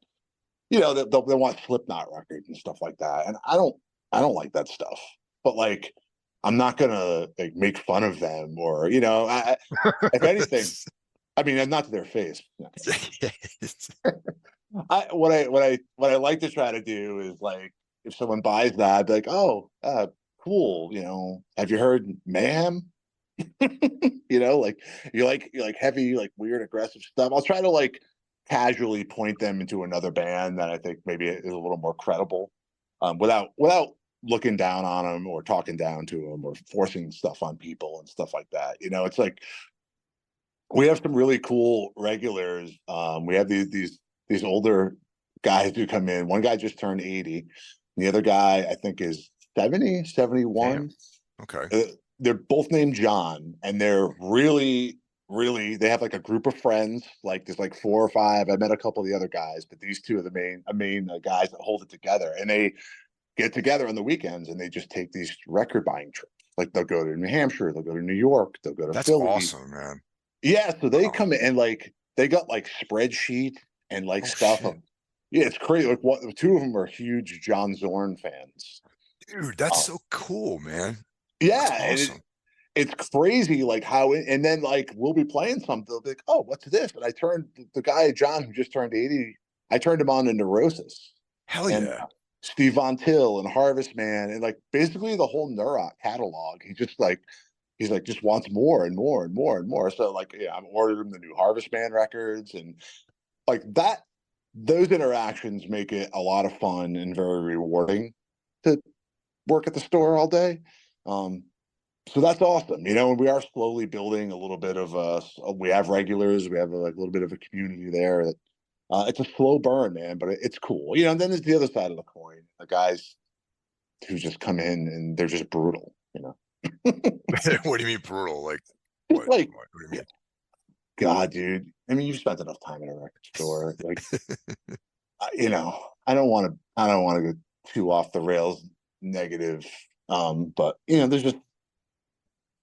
they want Slipknot records and stuff like that, and I don't like that stuff. But like, I'm not gonna like make fun of them, or if anything, I mean, not to their face. What I like to try to do is like, if someone buys that, I'd be like, oh, cool. Have you heard Mayhem? Like you like heavy, like weird, aggressive stuff. I'll try to like casually point them into another band that I think maybe is a little more credible, without looking down on them or talking down to them or forcing stuff on people and stuff like that. It's like we have some really cool regulars. We have these older guys who come in. One guy just turned 80. And the other guy I think is 70, Damn. 71. Okay. They're both named John, and they're really, really, they have like a group of friends. Like there's like four or five. I met a couple of the other guys, but these two are the main guys that hold it together. And they get together on the weekends and they just take these record buying trips. Like they'll go to New Hampshire, they'll go to New York, they'll go to That's Philly. awesome, man. Yeah, so they Wow. come in and like they got like spreadsheet and like Oh stuff. shit. Yeah, it's crazy. Like two of them are huge John Zorn fans. Dude, that's Uh, so cool, man. That's yeah, and awesome. it's crazy like how and then like we'll be playing something, they'll be like, oh, what's this? And I turned the guy John who just turned 80, I turned him on to Neurosis Hell and yeah. Steve Von Till and Harvest Man and like basically the whole Neurot catalog. He's like just wants more and more and more and more. So like, yeah, I'm ordering him the new Harvest Man records and like that. Those interactions make it a lot of fun and very rewarding to work at the store all day. So that's awesome, and we are slowly building a little bit of we have regulars, we have like a little bit of a community there. That it's a slow burn, man, but it's cool, and then there's the other side of the coin, the guys who just come in and they're just brutal. What do you mean brutal? Like Just like, what do you mean? God, dude. I mean, you've spent enough time in a record store. Like, I don't want to go too off the rails negative. But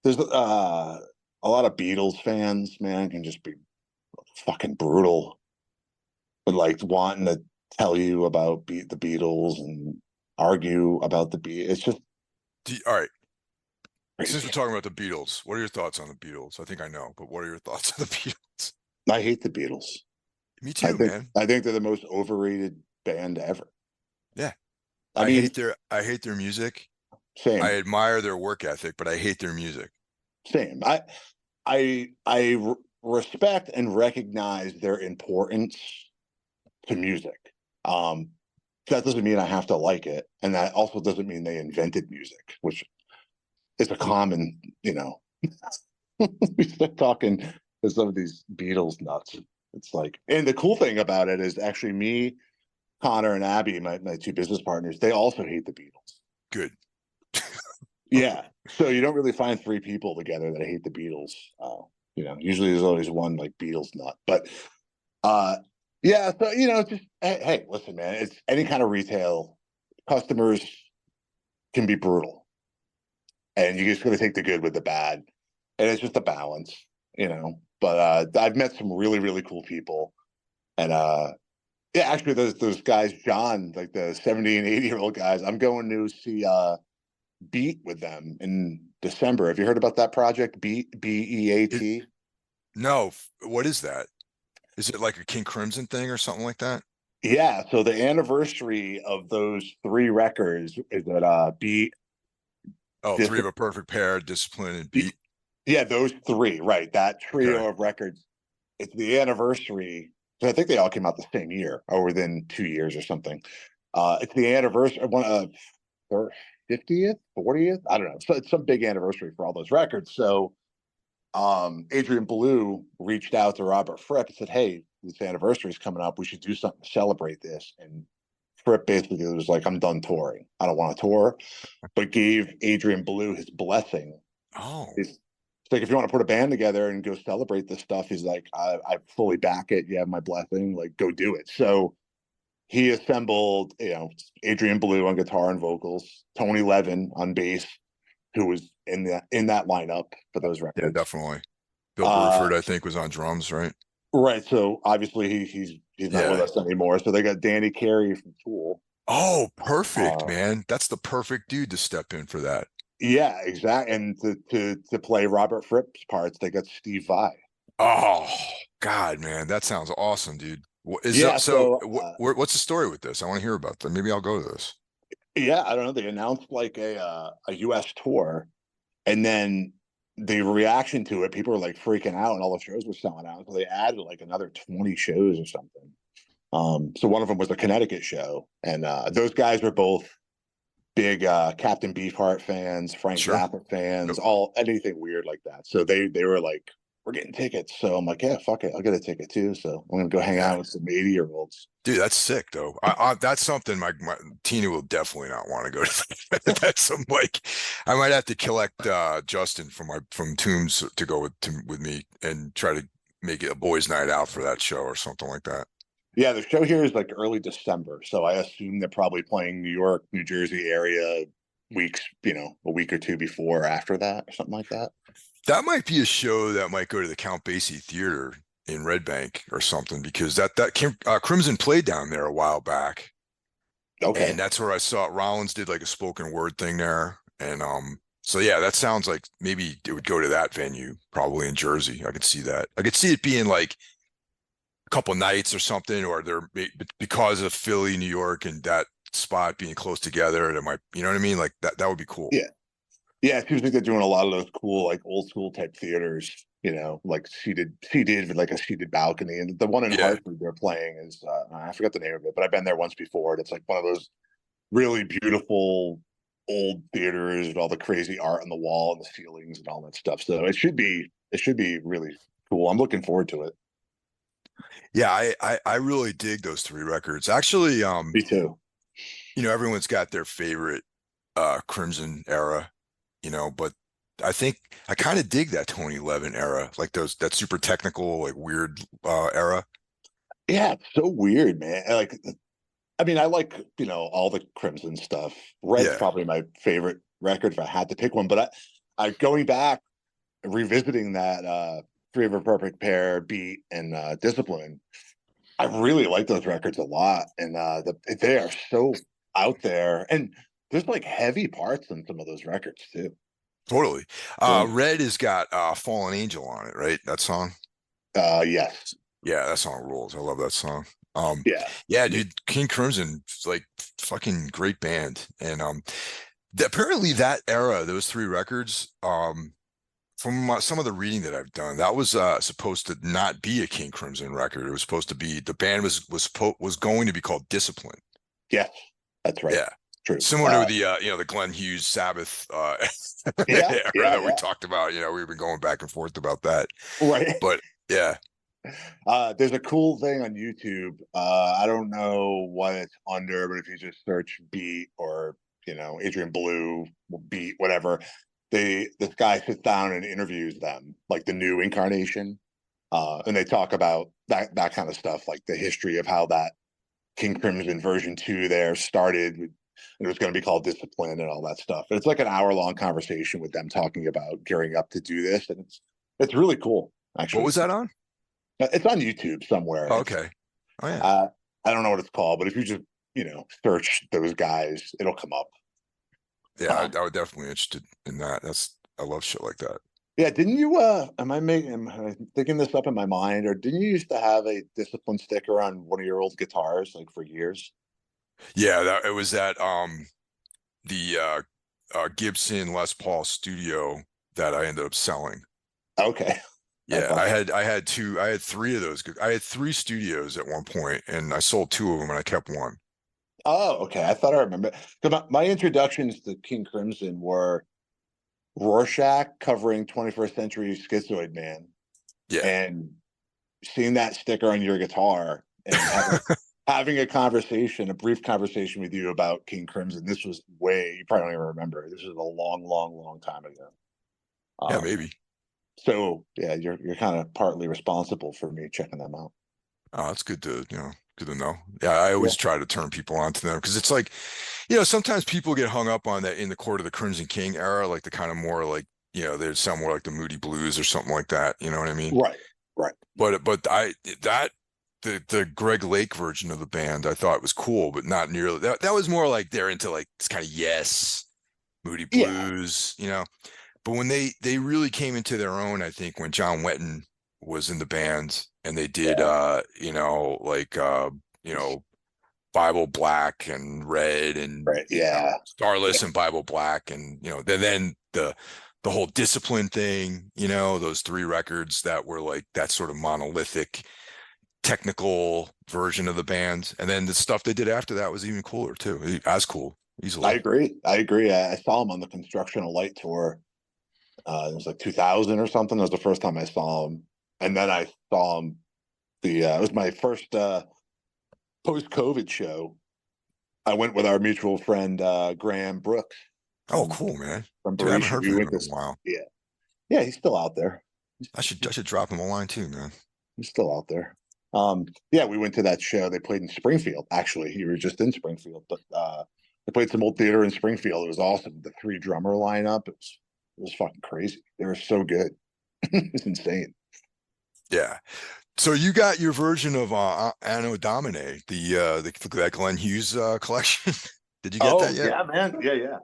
there's a lot of Beatles fans, man, can just be fucking brutal, but like wanting to tell you about the Beatles and argue about the Beatles. It's just All right. Since we're crazy. talking about the Beatles, what are your thoughts on the Beatles? I think I know, but what are your thoughts on the Beatles? I hate the Beatles. Me I too, think man. I think they're the most overrated band ever. Yeah. I mean, I hate their music. I same, admire their work ethic, but I hate their music. same. I respect and recognize their importance to music. Um, that doesn't mean I have to like it, and that also doesn't mean they invented music, which is a common, we start talking to some of these Beatles nuts. It's like, and the cool thing about it is actually me, Connor, and Abby, my two business partners, they also hate the Beatles. Good. Yeah. So you don't really find three people together that hate the Beatles. Usually there's always one like Beatles nut. But uh yeah, so just hey, listen, man, it's any kind of retail, customers can be brutal. And you just gotta take the good with the bad. And it's just a balance. But I've met some really, really cool people. And yeah, actually those guys, John, like the 70 and 80-year-old guys, I'm going to see Beat with them in December. Have you heard about that project? Beat, It, BEAT? no, what is that? Is it like a King Crimson thing or something like that? Yeah. So the anniversary of those three records is at Beat. Oh, Dis- Three of a Perfect Pair, Discipline, and Beat. yeah, those three, right? That Okay. trio of records. It's the anniversary. So I think they all came out the same year or within 2 years or something. It's the anniversary one or 50th, 40th. I don't know. So it's some big anniversary for all those records. So Adrian Belew reached out to Robert Fripp and said, "Hey, this anniversary is coming up. We should do something to celebrate this." And Fripp basically was like, "I'm done touring. I don't want to tour," but gave Adrian Belew his blessing. Oh, He's like, "If you want to put a band together and go celebrate this stuff," he's like, I fully back it. You have my blessing. Like, go do it." So he assembled, Adrian Belew on guitar and vocals, Tony Levin on bass, who was in that lineup for those yeah, records. definitely. Bill Uh, Bruford, I think, was on drums, right? Right. So obviously he's not with Yeah. us anymore. So they got Danny Carey from Tool. Oh, perfect, Uh, man. That's the perfect dude to step in for that. yeah, exactly. And to play Robert Fripp's parts, they got Steve Vai. Oh, God, man, that sounds awesome, dude. What is Yeah. so? So What's the story with this? I want to hear about that. Maybe I'll go to this. yeah, I don't know. They announced like a U.S. tour, and then the reaction to it, people were like freaking out, and all the shows were selling out. So they added like another 20 shows or something. So one of them was a Connecticut show, and those guys were both big Captain Beefheart fans, Frank Sure. Zappa Yep. fans, all anything weird like that. So they were like, "We're getting tickets." So I'm like, "Yeah, fuck it, I'll get a ticket too." So I'm gonna go hang Yeah. out with some 80-year-olds. Dude, that's sick though. That's something my Tina will definitely not want to go to. That's some like I might have to collect Justin from Tombs to go with me and try to make it a boys' night out for that show or something like that. Yeah, the show here is like early December, so I assume they're probably playing New York, New Jersey area weeks, a week or two before or after that, or something like that. That might be a show that might go to the Count Basie Theater in Red Bank or something because Crimson played down there a while back, and Okay. that's where I saw Rollins did like a spoken word thing there, and so yeah, that sounds like maybe it would go to that venue, probably in Jersey. I could see that. I could see it being like a couple nights or something, or because of Philly, New York, and that spot being close together. It might, you know what I mean? Like that would be cool. Yeah. Yeah, it seems like they're doing a lot of those cool, like old school type theaters, like seated with like a seated balcony. And the one in Yeah, Hartford they're playing is I forgot the name of it, but I've been there once before. And it's like one of those really beautiful. old theaters with all the crazy art on the wall and the ceilings and all that stuff. So it should be really cool. I'm looking forward to it. Yeah, I really dig those three records. Actually, Me too. everyone's got their favorite Crimson era, but I think I kind of dig that 2011 era, like that super technical, like weird era. Yeah, it's so weird, man. Like, I mean, I like, all the Crimson stuff. Red's Yeah, probably my favorite record if I had to pick one. But I going back, revisiting that Three of a Perfect Pair, Beat, and Discipline, I really like those records a lot. And they are so out there. And there's like heavy parts in some of those records too. totally. Yeah. Red has got Fallen Angel on it, right? That song. Yes. Yeah, that song rules. I love that song. Yeah. Yeah, dude, King Crimson, like fucking great band. And apparently that era, those three records, from some of the reading that I've done, that was supposed to not be a King Crimson record. It was supposed to be the band was going to be called Discipline. Yes, that's right. Yeah. True. Similar to the Glenn Hughes Sabbath Yeah, era yeah, that we yeah. talked about. We've been going back and forth about that. Right. But yeah. There's a cool thing on YouTube. I don't know what it's under, but if you just search Beat or Adrian Blue Beat, whatever, this guy sits down and interviews them, like the new incarnation, and they talk about that kind of stuff, like the history of how that King Crimson version 2 there started. And it was going to be called Discipline and all that stuff. And it's like an hour-long conversation with them talking about gearing up to do this, and it's really cool, What actually. was that on? It's on YouTube somewhere. Oh, It's okay. Oh yeah. I don't know what it's called, but if you just search those guys, it'll come up. Yeah, I would definitely interested in that. I love shit like that. Yeah, didn't you? Am I thinking this up in my mind, or didn't you used to have a Discipline sticker on one of your old guitars, like for years? Yeah, it was that the Gibson Les Paul Studio that I ended up selling. Okay, that's Yeah, I awesome. had I had two I had three of those. I had three studios at one point, and I sold two of them, and I kept one. Oh, okay. I thought I remember. 'Cause my introductions to King Crimson were Rorschach covering 21st Century Schizoid Man, Yeah, and seeing that sticker on your guitar and having a brief conversation with you about King Crimson. This was you probably don't even remember. This was a long, long, long time ago. yeah, Um, maybe. so yeah, you're kind of partly responsible for me checking them out. Oh, it's good to know. Yeah, I Yeah. always try to turn people onto them because it's like, sometimes people get hung up on that in the Court of the Crimson King era, like the kind of more like, they sound more like the Moody Blues or something like that. You know what I mean? Right. Right. But the Greg Lake version of the band I thought was cool, but not nearly that was more like they're into like this kind of Yes, Moody Yeah. Blues. But when they really came into their own, I think when John Wetton was in the band and they did Yeah. like Bible Black and Red and Right. Yeah. Starless Yeah. and Bible Black and then the whole Discipline thing, those three records that were like that sort of monolithic technical version of the band. And then the stuff they did after that was even cooler too. As cool, I easily. agree. I agree. I saw him on the Construction of Light tour. It was like 2000 or something. That was the first time I saw him, and then I saw him. It was my first post-COVID show. I went with our mutual friend Graham Brooks Oh, from cool, man. Dude, I haven't Berecia. heard We from him went in to a while. yeah, yeah. He's still out there. I should drop him a line too, man. He's still out there. Yeah, we went to that show. They played in Springfield. Actually, he was just in Springfield, but they played some old theater in Springfield. It was awesome. The three drummer lineup. It was fucking crazy. They were so good. It's insane. Yeah. So you got your version of Anno Domine, that Glenn Hughes collection. Did you get that Oh yet? yeah, man. Yeah, yeah.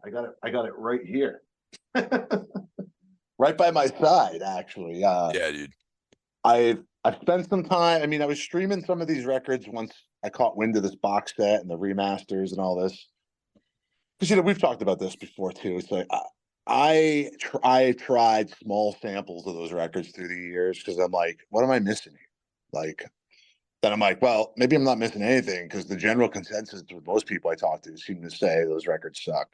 I got it right here. Right by my side, actually. Yeah, dude. I've spent some time. I mean, I was streaming some of these records once I caught wind of this box set and the remasters and all this. Because we've talked about this before too. It's like I tried small samples of those records through the years because I'm like, what am I missing here? Like, then I'm like, well, maybe I'm not missing anything because the general consensus with most people I talk to seem to say those records suck.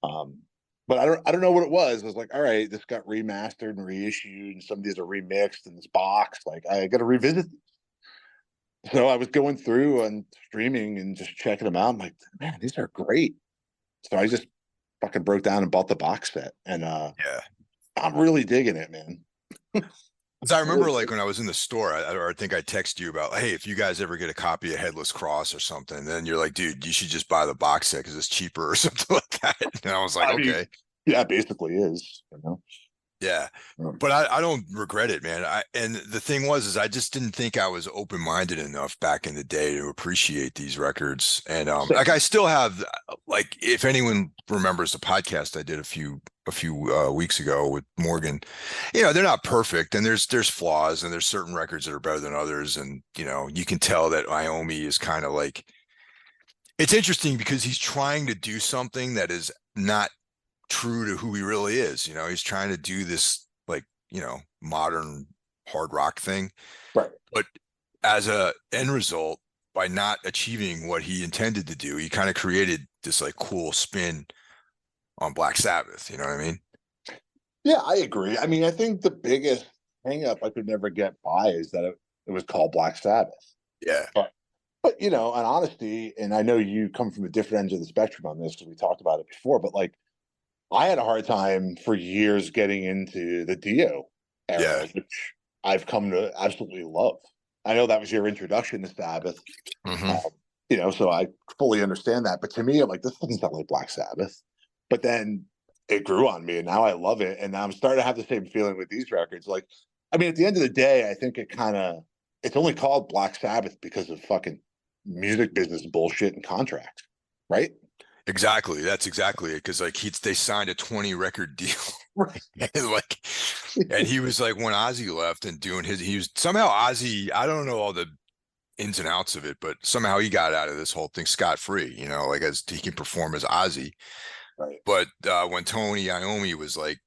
Um, but I don't know what it was. I was like, all right, this got remastered and reissued, and some of these are remixed in this box. Like, I got to revisit these. So I was going through and streaming and just checking them out. I'm like, man, these are great. So I just fucking broke down and bought the box set, and Yeah. I'm really digging it, man. Because I remember Really like digging when I was in the store, or I think I texted you about, hey, if you guys ever get a copy of Headless Cross or something, then you're like, dude, you should just buy the box set because it's cheaper or something like that. And I was it. like, I mean, okay. yeah, it basically is, Yeah. Um, But I don't regret it, man. And the thing was, is I just didn't think I was open-minded enough back in the day to appreciate these records. And like same. I still have, like, if anyone remembers the podcast I did a few weeks ago with Morgan, they're not perfect, and there's flaws, and there's certain records that are better than others, and you can tell that Iommi is kind of like, it's interesting because he's trying to do something that is not true to who he really is. He's trying to do this like, modern hard rock thing, Right. but as a end result, by not achieving what he intended to do, he kind of created this like cool spin on Black Sabbath. You know what I mean? Yeah, I agree. I mean, I think the biggest hang up I could never get by is that it was called Black Sabbath. Yeah. But in honesty, and I know you come from the different ends of the spectrum on this because we talked about it before, but like I had a hard time for years getting into the Dio Yeah. era, which I've come to absolutely love. I know that was your introduction to Sabbath, Hmm. um, so I fully understand that. But to me, I'm like, this doesn't sound like Black Sabbath. But then it grew on me, and now I love it. And now I'm starting to have the same feeling with these records. Like, I mean, at the end of the day, I think it's only called Black Sabbath because of fucking music business bullshit and contracts, right? Exactly. That's exactly it. Because like they signed a 20 record deal. Right. And like, and he was like when Ozzy left and doing he was somehow Ozzy, I don't know all the ins and outs of it, but somehow he got out of this whole thing scot free, like as he can perform as Ozzy. Right. But when Tony Iommi was like,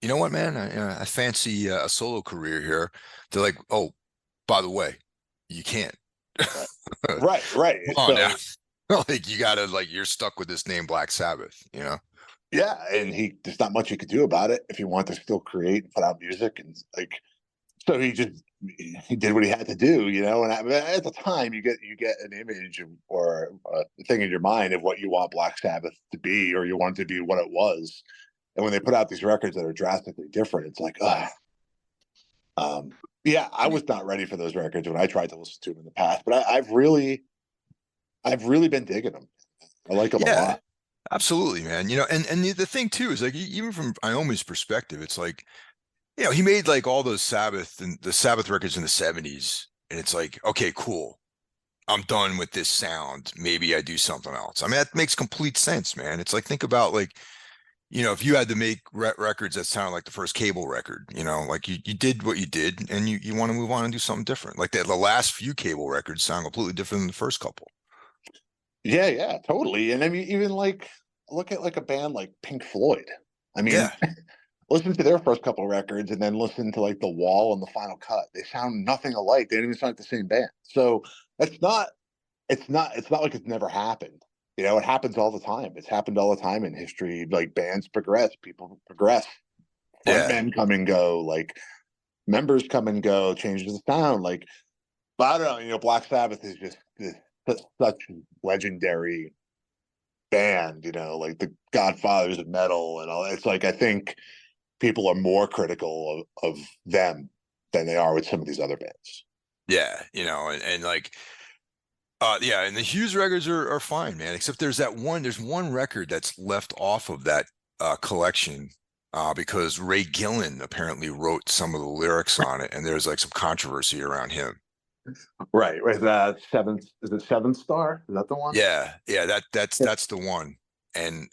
you know what, man, I fancy a solo career here. They're like, oh, by the way, you can't. Right. Come Right. Right. on now. So Like you gotta like you're stuck with this name Black Sabbath. yeah, and there's not much he could do about it if he wanted to still create and put out music and like so he did what he had to do, and at the time you get an image or a thing in your mind of what you want Black Sabbath to be or you want it to be what it was. And when they put out these records that are drastically different, it's like, um, yeah, I was not ready for those records when I tried to listen to them in the past, but I've really been digging them. I like them a Yeah, lot. absolutely, man. And the thing too is like even from Iommi's perspective, it's like, he made like all those Sabbath and the Sabbath records in the 70s, and it's like, okay, cool. I'm done with this sound. Maybe I do something else. I mean, that makes complete sense, man. It's like think about like, if you had to make records that sounded like the first Cable record, like you did what you did, and you want to move on and do something different. Like the last few Cable records sound completely different than the first couple. Yeah, yeah, totally. And I mean, even like look at like a band like Pink Floyd. I Yeah, mean, listen to their first couple of records and then listen to like The Wall and the Final Cut. They sound nothing alike. They don't even sound like the same band. So it's not like it's never happened. It happens all the time. It's happened all the time in history. Like bands progress, people progress, yeah, frontmen come and go, like members come and go, changes the sound. Like, but I don't know, Black Sabbath is just such legendary band, like the Godfathers of metal and all. It's like I think people are more critical of them than they are with some of these other bands. yeah. And like, yeah, and the Hughes records are fine, man. Except there's one record that's left off of that collection because Ray Gillen apparently wrote some of the lyrics on it, and there's like some controversy around him. Right. Is that seventh? Is it Seventh Star? Is that the one? Yeah, yeah, that's Yeah. that's the one. And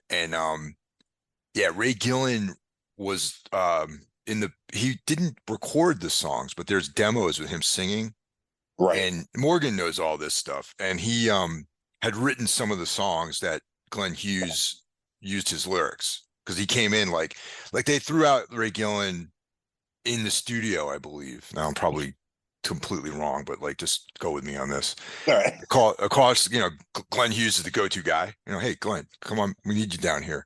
yeah, Ray Gillen was he didn't record the songs, but there's demos with him singing, Right. and Morgan knows all this stuff, and he had written some of the songs that Glenn Hughes used his lyrics because he came in like they threw out Ray Gillen in the studio, I believe. Now I'm probably completely wrong, but like just go with me on this. All right. Across, Glenn Hughes is the go-to guy. Hey Glenn, come on, we need you down here.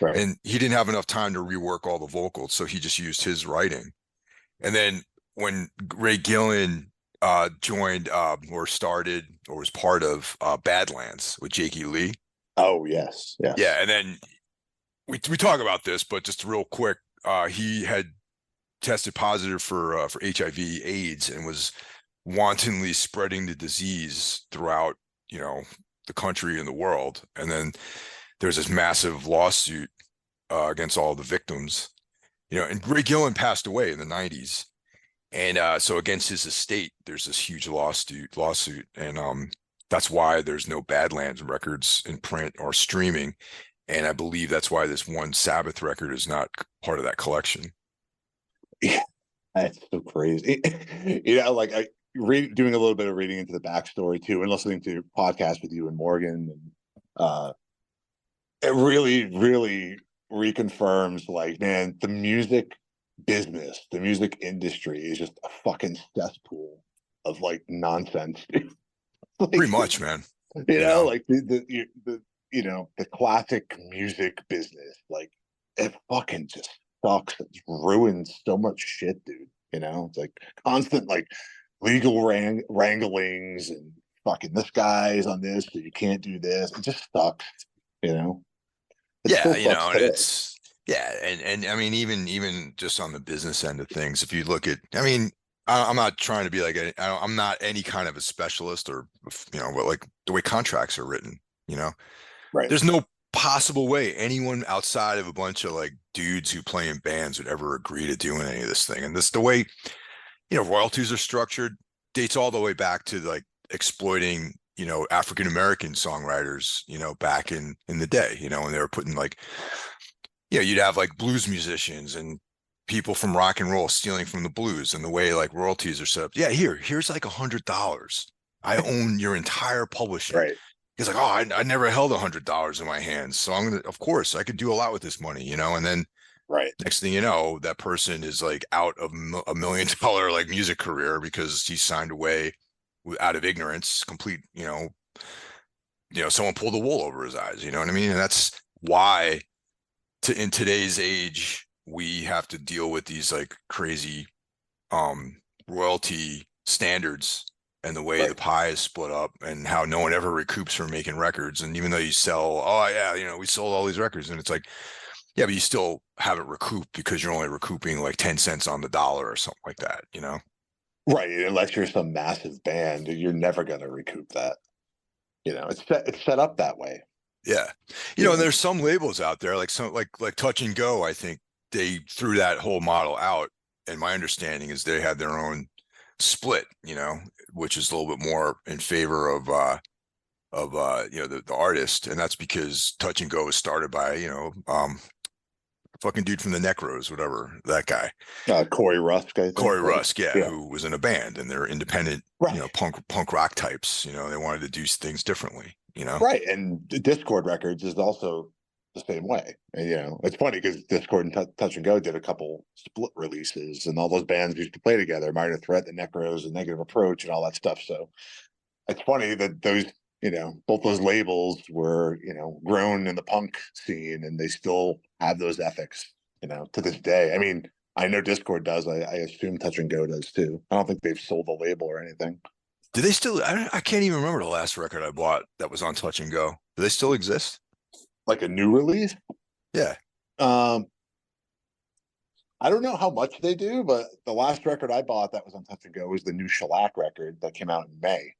Right. And he didn't have enough time to rework all the vocals, so he just used his writing. And then when Ray Gillen joined or started or was part of Badlands with Jakey Lee. Oh yes, Yeah, yes. and then we talk about this, but just real quick, he had tested positive for HIV/AIDS and was wantonly spreading the disease throughout, the country and the world. And then there's this massive lawsuit against all the victims, and Ray Gillen passed away in the 90s. And so against his estate, there's this huge lawsuit. And that's why there's no Badlands records in print or streaming. And I believe that's why this one Sabbath record is not part of that collection. Yeah, that's so crazy. Like doing a little bit of reading into the backstory too, and listening to podcasts with you and Morgan, and it really, really reconfirms, like, man, the music business, the music industry is just a fucking cesspool of like nonsense. Pretty Like, much, man. You know, like the classic music business, like it fucking just sucks. It's ruined so much shit, dude. It's like constant like legal wranglings and fucking this guy's on this, so you can't do this. It just sucks. You know, it yeah, still sucks and today. it's yeah, and I mean, even just on the business end of things, if you look at, I mean, I'm not trying to be like I'm not any kind of a specialist or but like the way contracts are written, you know, Right. there's no possible way anyone outside of a bunch of like dudes who play in bands would ever agree to doing any of this thing. And this the way, royalties are structured dates all the way back to like exploiting, African American songwriters, back in the day, when they were putting like, you'd have like blues musicians and people from rock and roll stealing from the blues, and the way like royalties are set up. Yeah, here's like $100. I own your entire publishing. Right. He's like, oh, I never held $100 in my hands, so of course I could do a lot with this money, and then Right. next thing you know, that person is like out of $1 million like music career because he signed away out of ignorance, complete, someone pulled the wool over his eyes, you know what I mean? And that's why in today's age, we have to deal with these like crazy royalty standards and the way the Right. pie is split up and how no one ever recoups from making records. And even though you sell, oh yeah, we sold all these records, and it's like, yeah, but you still haven't recouped because you're only recouping like 10 cents on the dollar or something like that, Right. Unless you're some massive band, you're never gonna recoup that. It's set up that way. Yeah. And there's some labels out there like some like Touch and Go. I think they threw that whole model out. And my understanding is they had their own split, which is a little bit more in favor of the artist. And that's because Touch and Go was started by, fucking dude from the Necros, whatever, that guy. Corey Rusk, I think. Corey Right? Rusk, yeah, who was in a band, and they're independent, Right. Punk rock types. They wanted to do things differently, Right. And Discord Records is also the same way. And it's funny because Discord and Touch and Go did a couple split releases, and all those bands used to play together, Minor Threat, the Necros, and Negative Approach, and all that stuff. So it's funny that those, both those labels were, grown in the punk scene, and they still have those ethics, to this day. I mean, I know Discord does. I assume Touch and Go does too. I don't think they've sold the label or anything. Do they still? I can't even remember the last record I bought that was on Touch and Go. Do they still exist? Like a new release? Yeah. I don't know how much they do, but the last record I bought that was on Touch and Go was the new Shellac record that came out in May.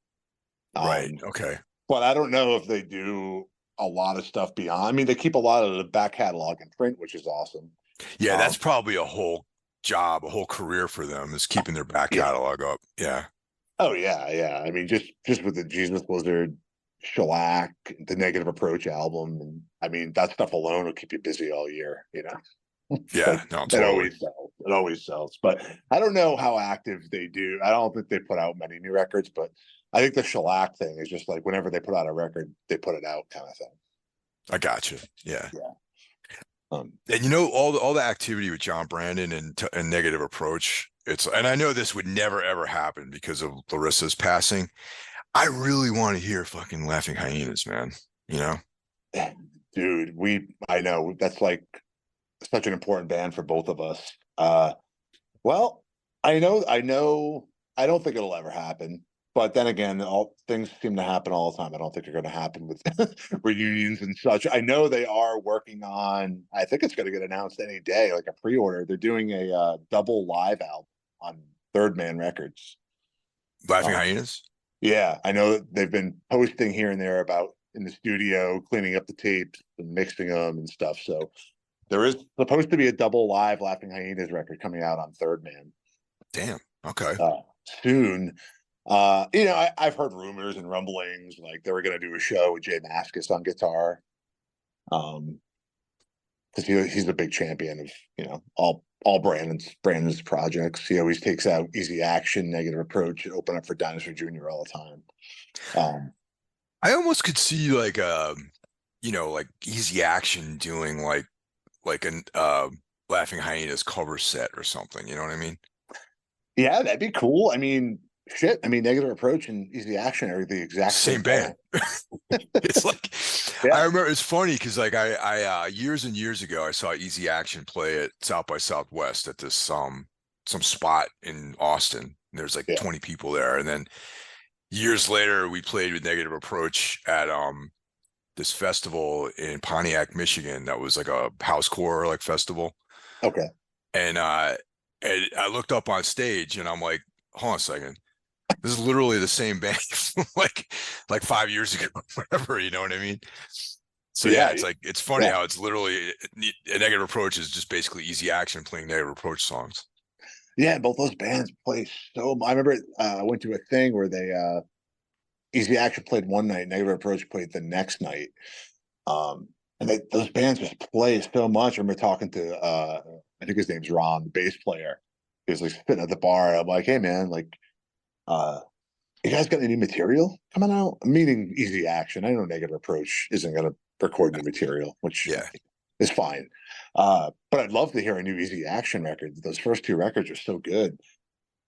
Right. Okay. But I don't know if they do a lot of stuff beyond. I mean, they keep a lot of the back catalog in print, which is awesome. Yeah, that's probably a whole job, a whole career for them is keeping their back catalog up. Yeah. Oh yeah, yeah. I mean, just with the Jesus Lizard, Shellac, the Negative Approach album, and I mean that stuff alone will keep you busy all year. Yeah, Like, no, it totally. always sells. It always sells. But I don't know how active they do. I don't think they put out many new records, but I think the Shellac thing is just like whenever they put out a record, they put it out kind of thing. I got you. Yeah. Yeah. And all the activity with John Brandon and Negative Approach, and I know this would never ever happen because of Larissa's passing. I really want to hear fucking Laughing Hyenas, man. You know? Dude, I know that's like such an important band for both of us. Well, I know, I don't think it'll ever happen. But then again, all things seem to happen all the time. I don't think they're going to happen with reunions and such. I know they are working on. I think it's going to get announced any day, like a pre-order. They're doing a double live album on Third Man Records. Laughing Uh, Hyenas? yeah, I know that they've been posting here and there about in the studio cleaning up the tapes and mixing them and stuff. So there is supposed to be a double live Laughing Hyenas record coming out on Third Man Damn. Okay. soon. I've heard rumors and rumblings like they were going to do a show with Jay Mascis on guitar, because he's a big champion of all Brandon's projects. He always takes out Easy Action, Negative Approach, and Open Up for Dinosaur Jr. all the time. I almost could see like like Easy Action doing like an Laughing Hyenas cover set or something. You know what I mean? Yeah, that'd be cool. I mean, shit. I mean, Negative Approach and Easy Action are the exact Same band. It's like Yeah. I remember it's funny because like I years and years ago I saw Easy Action play at South by Southwest at this some spot in Austin. There's like Yeah. 20 people there, and then years later we played with Negative Approach at this festival in Pontiac, Michigan. That was like a housecore like festival. Okay. And I looked up on stage and I'm like, hold on a second. This is literally the same band from like 5 years ago, whatever, you know what I mean? So yeah, it's like it's funny how it's literally a Negative Approach is just basically Easy Action playing Negative Approach songs. Yeah, both those bands play so much. I remember I went to a thing where they Easy Action played one night, Negative Approach played the next night. And those bands just play so much. I remember talking to I think his name's Ron, the bass player. He was like sitting at the bar. I'm like, hey man, like you guys got any new material coming out? Meaning Easy Action. I know Negative Approach isn't gonna record new material, which is fine. But I'd love to hear a new Easy Action record. Those first two records are so good.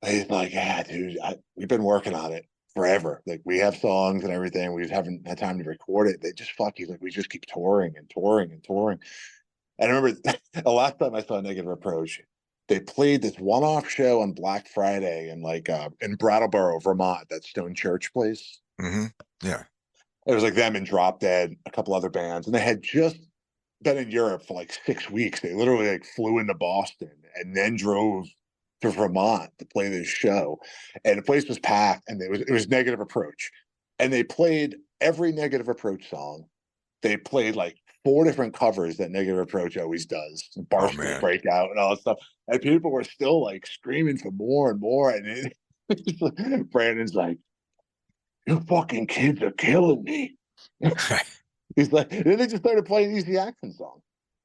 He's like, yeah, dude, we've been working on it forever. Like we have songs and everything. We just haven't had time to record it. They just he's like, we just keep touring and touring and touring. And I remember the last time I saw Negative Approach, they played this one-off show on Black Friday in Brattleboro, Vermont, that Stone Church place. Mm-hmm. Yeah. It was like them and Drop Dead, a couple other bands, and they had just been in Europe for like 6 weeks. They literally like flew into Boston and then drove to Vermont to play this show, and the place was packed. And it was Negative Approach, and they played every Negative Approach song. They played like 4 different covers that Negative Approach always does, Barstool Breakout and all that stuff. And people were still like screaming for more and more. And Brandon's like, "You fucking kids are killing me." He's like, then they just started playing Easy Action songs.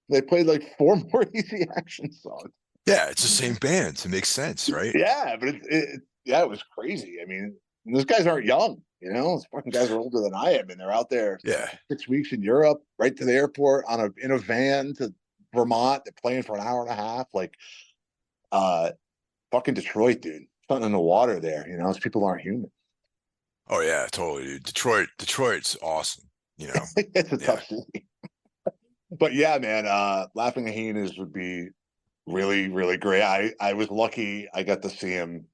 They played like 4 more Easy Action songs. Yeah, it's the same band. So it makes sense, right? Yeah, but it was crazy. I mean, those guys aren't young, those fucking guys are older than I am, and they're out there 6 weeks in Europe, right to the airport in a van to Vermont. They're playing for an hour and a half. Like fucking Detroit, dude. Something in the water there, those people aren't human. Oh yeah, totally, dude. Detroit's awesome, It's a tough city. But yeah, man, Laughing Hyenas would be really, really great. I was lucky I got to see him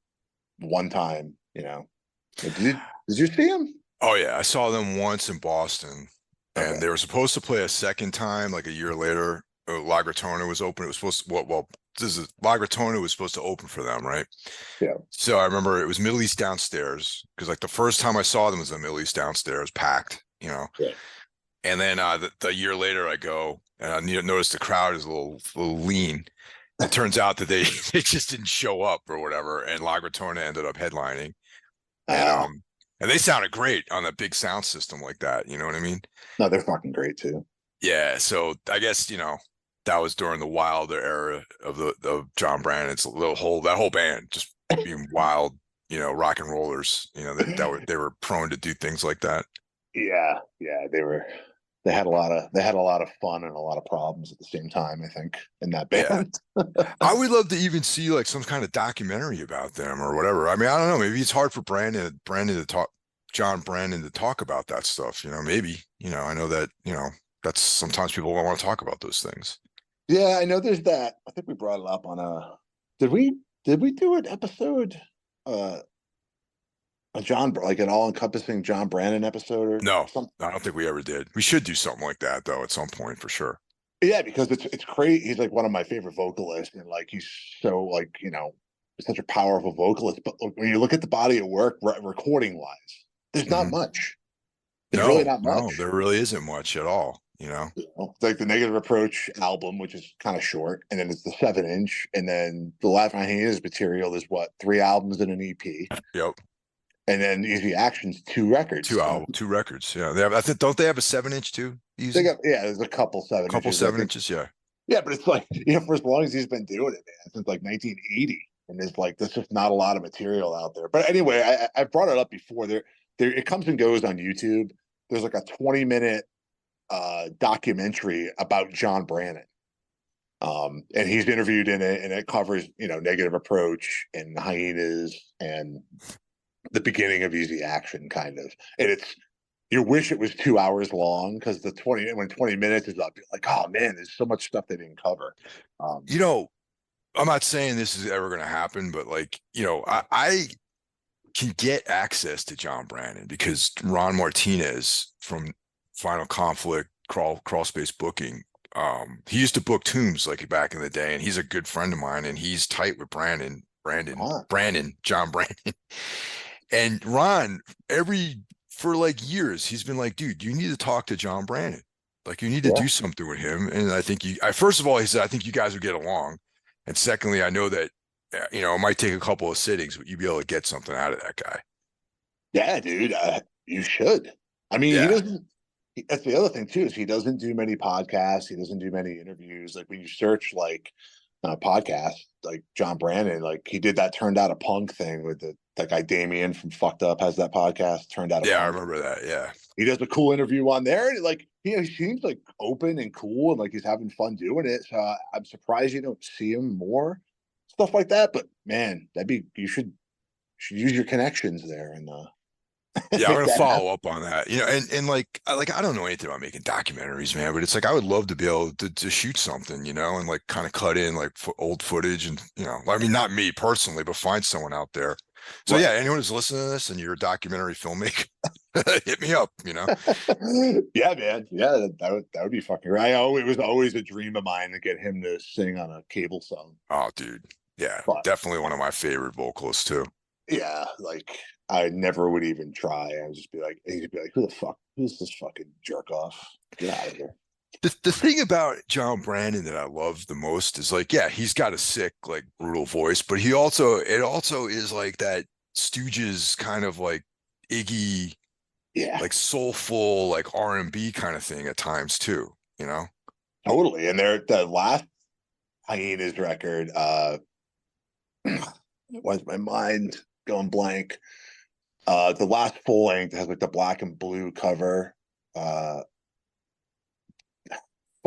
one time, Did you see him? Oh yeah, I saw them once in Boston, and they were supposed to play a second time like a year later. La Gratona was open. It was supposed to, La Gratona was supposed to open for them, right? Yeah. So I remember it was Middle East Downstairs, because like the first time I saw them was the Middle East Downstairs, packed, Yeah. And then the year later I go and I notice the crowd is a little lean. It turns out that they just didn't show up or whatever, and La Gratona ended up headlining. And they sounded great on that big sound system like that. You know what I mean? No, they're fucking great too. Yeah. So I guess, that was during the wilder era of John Brannon's that whole band just being wild, rock and rollers, they were prone to do things like that. Yeah. Yeah. They were they had a lot of fun and a lot of problems at the same time, I think, in that Yeah. band. I would love to even see like some kind of documentary about them or whatever. I mean, I don't know. Maybe it's hard for Brandon to talk, John Brandon to talk about that stuff. Maybe, I know that, that's sometimes people don't want to talk about those things. Yeah, I know there's that. I think we brought it up on a did we do an episode uh a John like an all-encompassing John Brandon episode or No, something? I don't think we ever did. We should do something like that though at some point for sure. Yeah, because it's crazy. He's like one of my favorite vocalists, and like he's so like such a powerful vocalist. But look, when you look at the body of work, recording wise, there's not Hmm. much. There's really No, not no, much. there really isn't much at all. It's like the Negative Approach album, which is kind of short, and then it's the 7-inch, and then the Laugh My Hands material is what 3 albums and an EP, Yep. and then Easy Action's 2 records. Two records. Yeah. I think, don't they have a 7-inch too? They Easy. got there's a couple seven Couple inches, I seven think. inches. Yeah. Yeah, but it's like for as long as he's been doing it, man, since like 1980, and there's just not a lot of material out there. But anyway, I brought it up before. There it comes and goes on YouTube. There's like a 20-minute documentary about John Brannon. And he's interviewed in it, and it covers Negative Approach and Hyenas and the beginning of Easy Action, kind of. And you wish it was 2 hours long, because when 20 minutes is up, you're like, oh man, there's so much stuff they didn't cover. I'm not saying this is ever going to happen, but like, I can get access to John Brandon because Ron Martinez from Final Conflict, Crawl Space Booking, he used to book Tombs like back in the day, and he's a good friend of mine, and he's tight with John Brandon. And Ron, for like years, he's been like, dude, you need to talk to John Brandon. Like, you need to do something with him. And I think first of all, he said, I think you guys would get along. And secondly, I know that, it might take a couple of sittings, but you'd be able to get something out of that guy. Yeah, dude, you should. I mean, he doesn't. That's the other thing too, is he doesn't do many podcasts. He doesn't do many interviews. Like when you search like podcasts, like John Brandon, like he did that Turned Out a Punk thing with that guy Damien from Fucked Up has that podcast, Turned Out a Punk. I remember that. Yeah. He does a cool interview on there. And like he seems like open and cool, and like he's having fun doing it. So I'm surprised you don't see him more stuff like that. But man, you should use your connections there and yeah, I'm gonna follow up on that. And like I don't know anything about making documentaries, man, but it's like I would love to be able to shoot something, and like kind of cut in like old footage, and I mean, not me personally, but find someone out there. So yeah, anyone who's listening to this and you're a documentary filmmaker, hit me up. Yeah, man. Yeah, that would be fucking right. It was always a dream of mine to get him to sing on a Cable song. Oh, dude. Yeah, definitely one of my favorite vocalists too. Yeah, like I never would even try. He'd just be like, who's this fucking jerk off? Get out of here. The thing about John Brandon that I love the most is like, yeah, he's got a sick, like brutal voice, but it also is like that Stooges kind of like Iggy, like soulful, like R&B kind of thing at times too, Totally. And the last Hyenas record, was my mind going blank. The last full length has like the black and blue cover.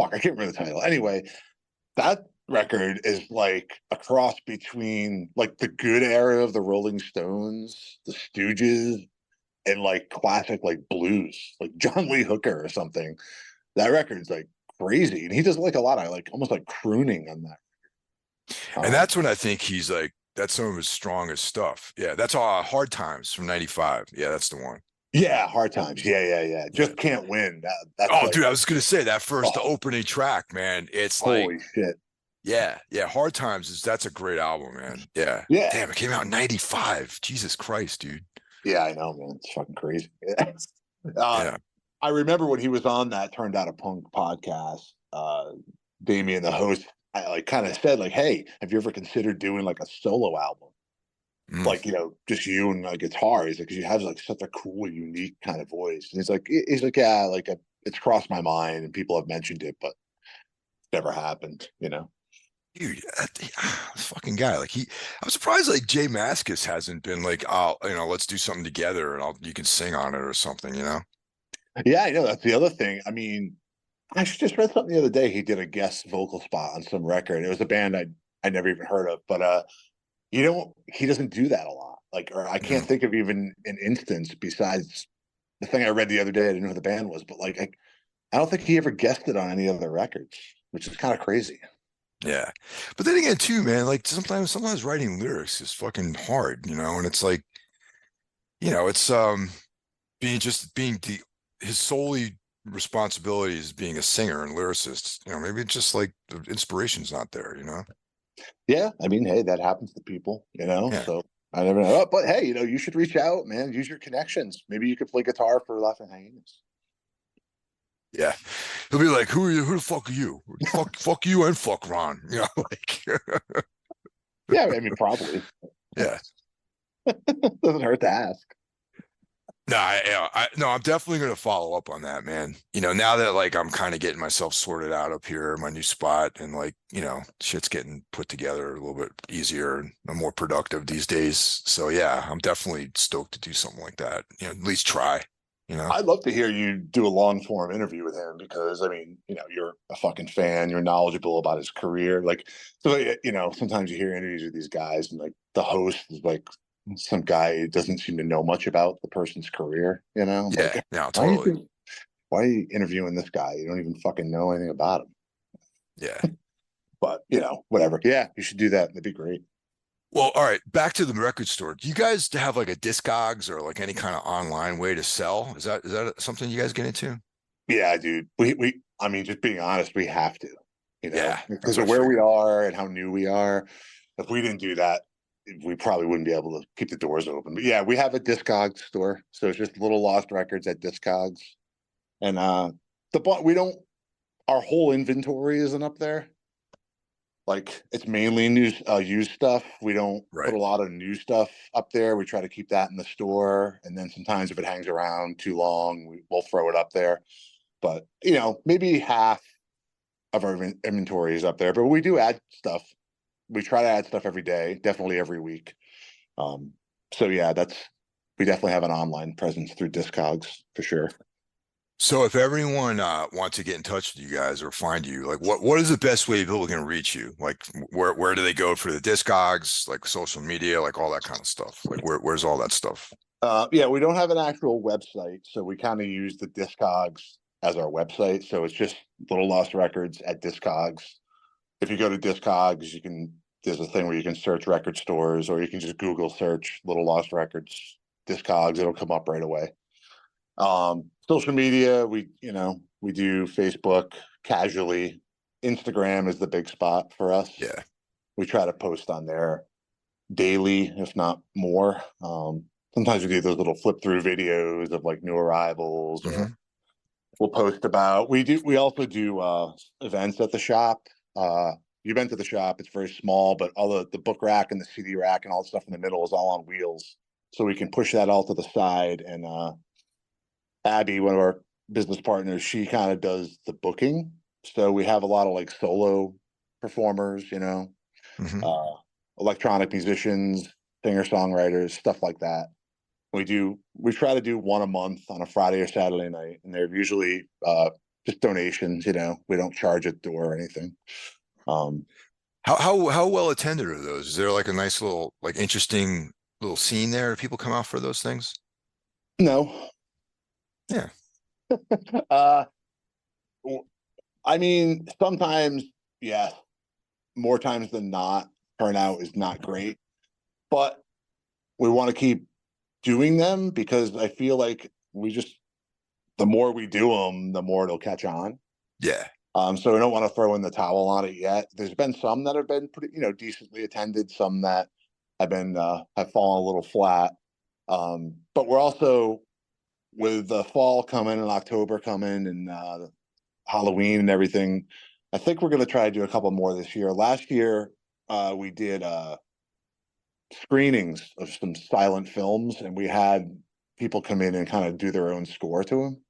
I can't remember the title. Anyway, that record is like a cross between like the good era of the Rolling Stones, the Stooges, and like classic like blues, like John Lee Hooker or something. That record's like crazy, and he does like a lot of like almost like crooning on that. And that's when I think he's like, that's some of his strongest stuff. Yeah, that's all Hard Times from '95. Yeah, that's the one. Yeah, Hard Times. Yeah. Just Can't Win. That's like, dude, I was gonna say that the opening track, man. It's holy like, shit. Yeah. Hard Times that's a great album, man. Yeah. Damn, it came out in '95. Jesus Christ, dude. Yeah, I know, man. It's fucking crazy. I remember when he was on that Turned Out a Punk podcast, Damien, the host, I like kind of said like, hey, have you ever considered doing like a solo album? Like, just you and a guitar. He's like, because you have like such a cool, unique kind of voice. And he's like, yeah, like it's crossed my mind and people have mentioned it, but it's never happened, Dude, this fucking guy, like I'm surprised like Jay Mascis hasn't been like, let's do something together and you can sing on it or something, Yeah, I know that's the other thing. I mean, I just read something the other day. He did a guest vocal spot on some record. It was a band I never even heard of, but he doesn't do that a lot. Like, or I can't No. think of even an instance besides the thing I read the other day. I didn't know who the band was, but like I don't think he ever guested on any other records, which is kind of crazy. Yeah. But then again, too, man, like sometimes writing lyrics is fucking hard, and it's like, it's being the his solely responsibility is being a singer and lyricist. Maybe it's just like the inspiration's not there. Yeah, I mean, hey, that happens to people, Yeah. So I never know. But hey, you should reach out, man. Use your connections. Maybe you could play guitar for Laughing Hyenas. Yeah. He'll be like, who are you? Who the fuck are you? Fuck you and fuck Ron. Like Yeah, I mean, probably yeah. doesn't hurt to ask. No, no, I'm definitely going to follow up on that, man. Now that like I'm kind of getting myself sorted out up here in my new spot and like, shit's getting put together a little bit easier and I'm more productive these days. So yeah, I'm definitely stoked to do something like that. At least try. I'd love to hear you do a long form interview with him because I mean, you're a fucking fan, you're knowledgeable about his career. Like, so sometimes you hear interviews with these guys and like the host is like some guy who doesn't seem to know much about the person's career, Yeah, like no, why are you totally. why are you interviewing this guy? You don't even fucking know anything about him. Yeah. But whatever. Yeah, you should do that. That'd be great. Well, all right, back to the record store. Do you guys have like a Discogs or like any kind of online way to sell? Is that something you guys get into? Yeah, dude. We I mean, just being honest, we have to, Yeah, because that's what of I where we figured. are and how new we are. If we didn't do that, we probably wouldn't be able to keep the doors open. But yeah, we have a Discogs store. So it's just little lost records at Discogs. And we don't our whole inventory isn't up there. Like it's mainly new used stuff. We don't put Right. a lot of new stuff up there. We try to keep that in the store. And then sometimes if it hangs around too long, we'll throw it up there. But maybe half of our inventory is up there, but we do add stuff. We try to add stuff every day, definitely every week. Um, so yeah, we definitely have an online presence through Discogs for sure. So if everyone wants to get in touch with you guys or find you, like what is the best way people can reach you? Like where do they go for the Discogs, like social media, like all that kind of stuff? Like where's all that stuff? Yeah, we don't have an actual website, so we kind of use the Discogs as our website. So it's just Little Lost Records at Discogs. If you go to Discogs, there's a thing where you can search record stores, or you can just Google search Little Lost Records Discogs. It'll come up right away. Social media, we do Facebook casually. Instagram is the big spot for us. Yeah. We try to post on there daily, if not more. Sometimes we do those little flip through videos of like new arrivals, or Hmm. we'll post about. We also do events at the shop. You've been to the shop; it's very small, but all the book rack and the CD rack and all the stuff in the middle is all on wheels, so we can push that all to the side. And Abby, one of our business partners, she kind of does the booking. So we have a lot of like solo performers, Hmm. uh, electronic musicians, singer songwriters, stuff like that. We try to do one a month on a Friday or Saturday night, and they're usually just donations. We don't charge at the door or anything. Um, How well attended are those? Is there like a nice little like interesting little scene there? People come out for those things? no, Yeah. uh, I mean sometimes, yeah, more times than not, turnout is not great, but we want to keep doing them because I feel like the more we do them, the more it'll catch on. Yeah. So we don't want to throw in the towel on it yet. There's been some that have been pretty, decently attended, some that have fallen a little flat. But we're also, with the fall coming and October coming and Halloween and everything, I think we're going to try to do a couple more this year. Last year, we did screenings of some silent films, and we had people come in and kind of do their own score to them.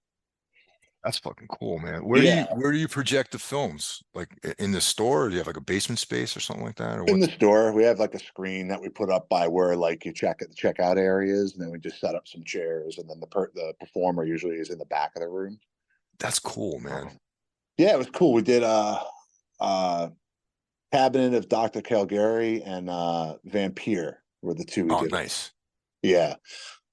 That's fucking cool, man. Yeah, where do you project the films? Like in the store, or do you have like a basement space or something like that, or in the what's? store we have like a screen that we put up by where like you check at the checkout areas, and then we just set up some chairs, and then the performer usually is in the back of the room. That's cool, man. Yeah, it was cool. We did uh Cabinet of Dr. Caligari and Vampire were the two we Oh, did. nice. Yeah.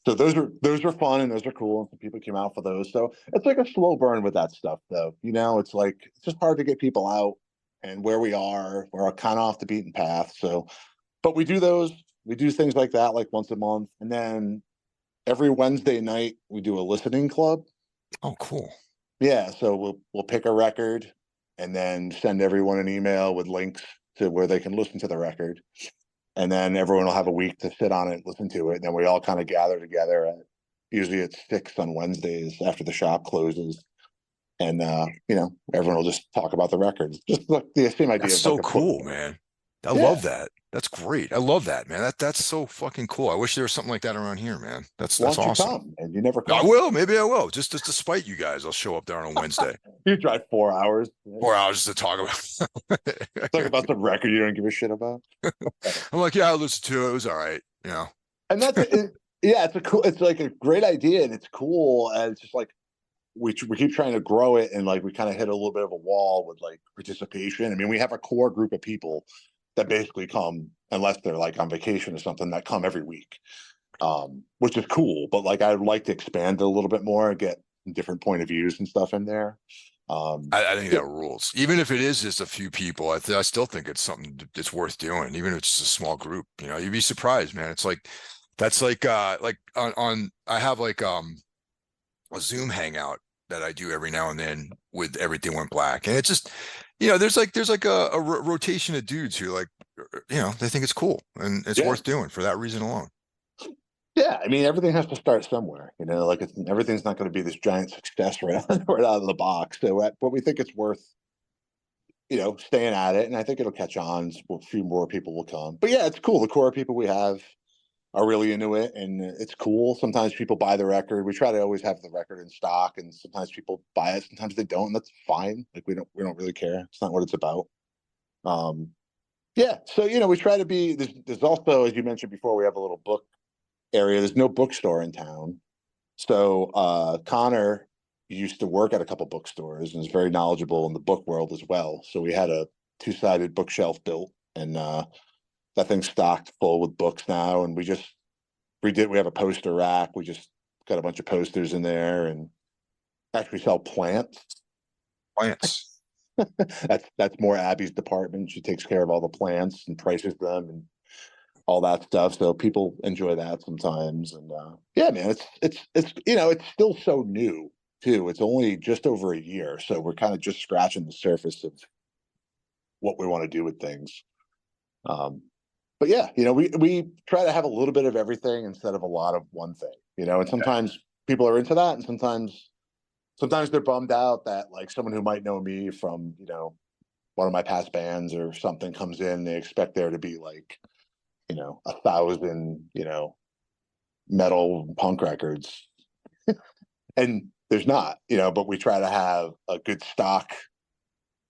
So those were fun and those are cool. And some people came out for those. So it's like a slow burn with that stuff though. It's like it's just hard to get people out, and where we're kind of off the beaten path. So but we do those, we do things like that like once a month. And then every Wednesday night we do a listening club. Oh, cool. Yeah, so we'll pick a record and then send everyone an email with links to where they can listen to the record. And then everyone will have a week to sit on it, listen to it. And then we all kind of gather together at usually it's 6 on Wednesdays after the shop closes. And everyone will just talk about the records. Just like the same That's idea of like so a book cool, club. man. I Yeah. love that. That's great. I love that, man. That's so fucking cool. I wish there was something like that around here, man. Why That's don't you awesome. come? And you never I come. will. Maybe I will. Just to spite you guys, I'll show up there on a Wednesday. You drive 4 hours. 4 hours to talk about. Talk about some record you don't give a shit about. I'm like, yeah, I listened to it. It was all right. You know. And yeah, it's like a great idea and it's cool. And it's just like, we keep trying to grow it, and like we kind of hit a little bit of a wall with like participation. I mean, we have a core group of people that basically come unless they're like on vacation or something that come every week, which is cool. But like I'd like to expand it a little bit more, get different point of views and stuff in there. I think that rules. Even if it is just a few people, I still think it's something that's worth doing. Even if it's just a small group, you'd be surprised, man. It's like that's like on I have like a Zoom hangout that I do every now and then with Everything Went Black, and it's just there's like a rotation of dudes who like they think it's cool and it's Yeah, worth doing for that reason alone. yeah. I mean, everything has to start somewhere. Like everything's not going to be this giant success right out of the box. But we think it's worth staying at it, and I think it'll catch on. A few more people will come. But yeah, it's cool. The core people we have are really into it, and it's cool. Sometimes people buy the record. We try to always have the record in stock, and sometimes people buy it, sometimes they don't, and that's fine. Like we don't really care. It's not what it's about. Um, yeah, so we try to be. There's also, as you mentioned before, we have a little book area. There's no bookstore in town, so Connor used to work at a couple bookstores and is very knowledgeable in the book world as well. So we had a two-sided bookshelf built, and that thing's stocked full with books now, and we have a poster rack. We just got a bunch of posters in there, and actually sell plants. Plants. That's more Abby's department. She takes care of all the plants and prices them and all that stuff. So people enjoy that sometimes. And yeah, man, it's still so new too. It's only just over a year, so we're kind of just scratching the surface of what we want to do with things. Um, but yeah, we try to have a little bit of everything instead of a lot of one thing. And sometimes people are into that, and sometimes they're bummed out that like someone who might know me from one of my past bands or something comes in. They expect there to be like 1,000 metal punk records, and there's not. But we try to have a good stock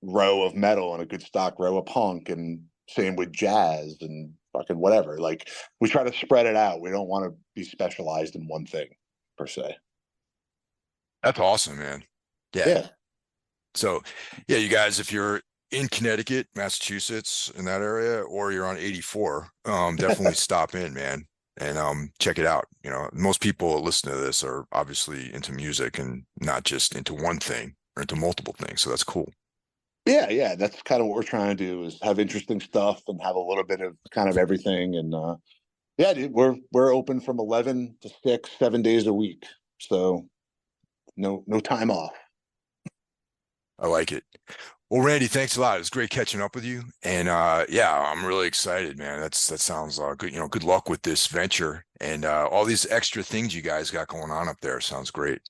row of metal and a good stock row of punk, and same with jazz and fucking whatever. Like we try to spread it out. We don't want to be specialized in one thing per se. That's awesome, man. Yeah. Yeah. So, yeah, you guys, if you're in Connecticut, Massachusetts, in that area, or you're on 84, definitely stop in, man, and check it out. Most people that listen to this are obviously into music and not just into one thing or into multiple things. So that's cool. Yeah, that's kind of what we're trying to do, is have interesting stuff and have a little bit of kind of everything. And yeah, dude, we're open from 11 to 6, 7 days a week. So no time off. I like it. Well, Randy, thanks a lot. It's great catching up with you. And yeah, I'm really excited, man. That sounds good. Good luck with this venture and all these extra things you guys got going on up there. Sounds great.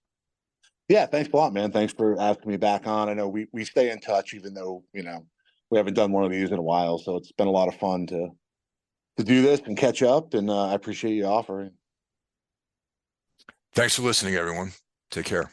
Yeah, thanks a lot, man. Thanks for asking me back on. I know we stay in touch, even though we haven't done one of these in a while. So it's been a lot of fun to do this and catch up. And I appreciate you offering. Thanks for listening, everyone. Take care.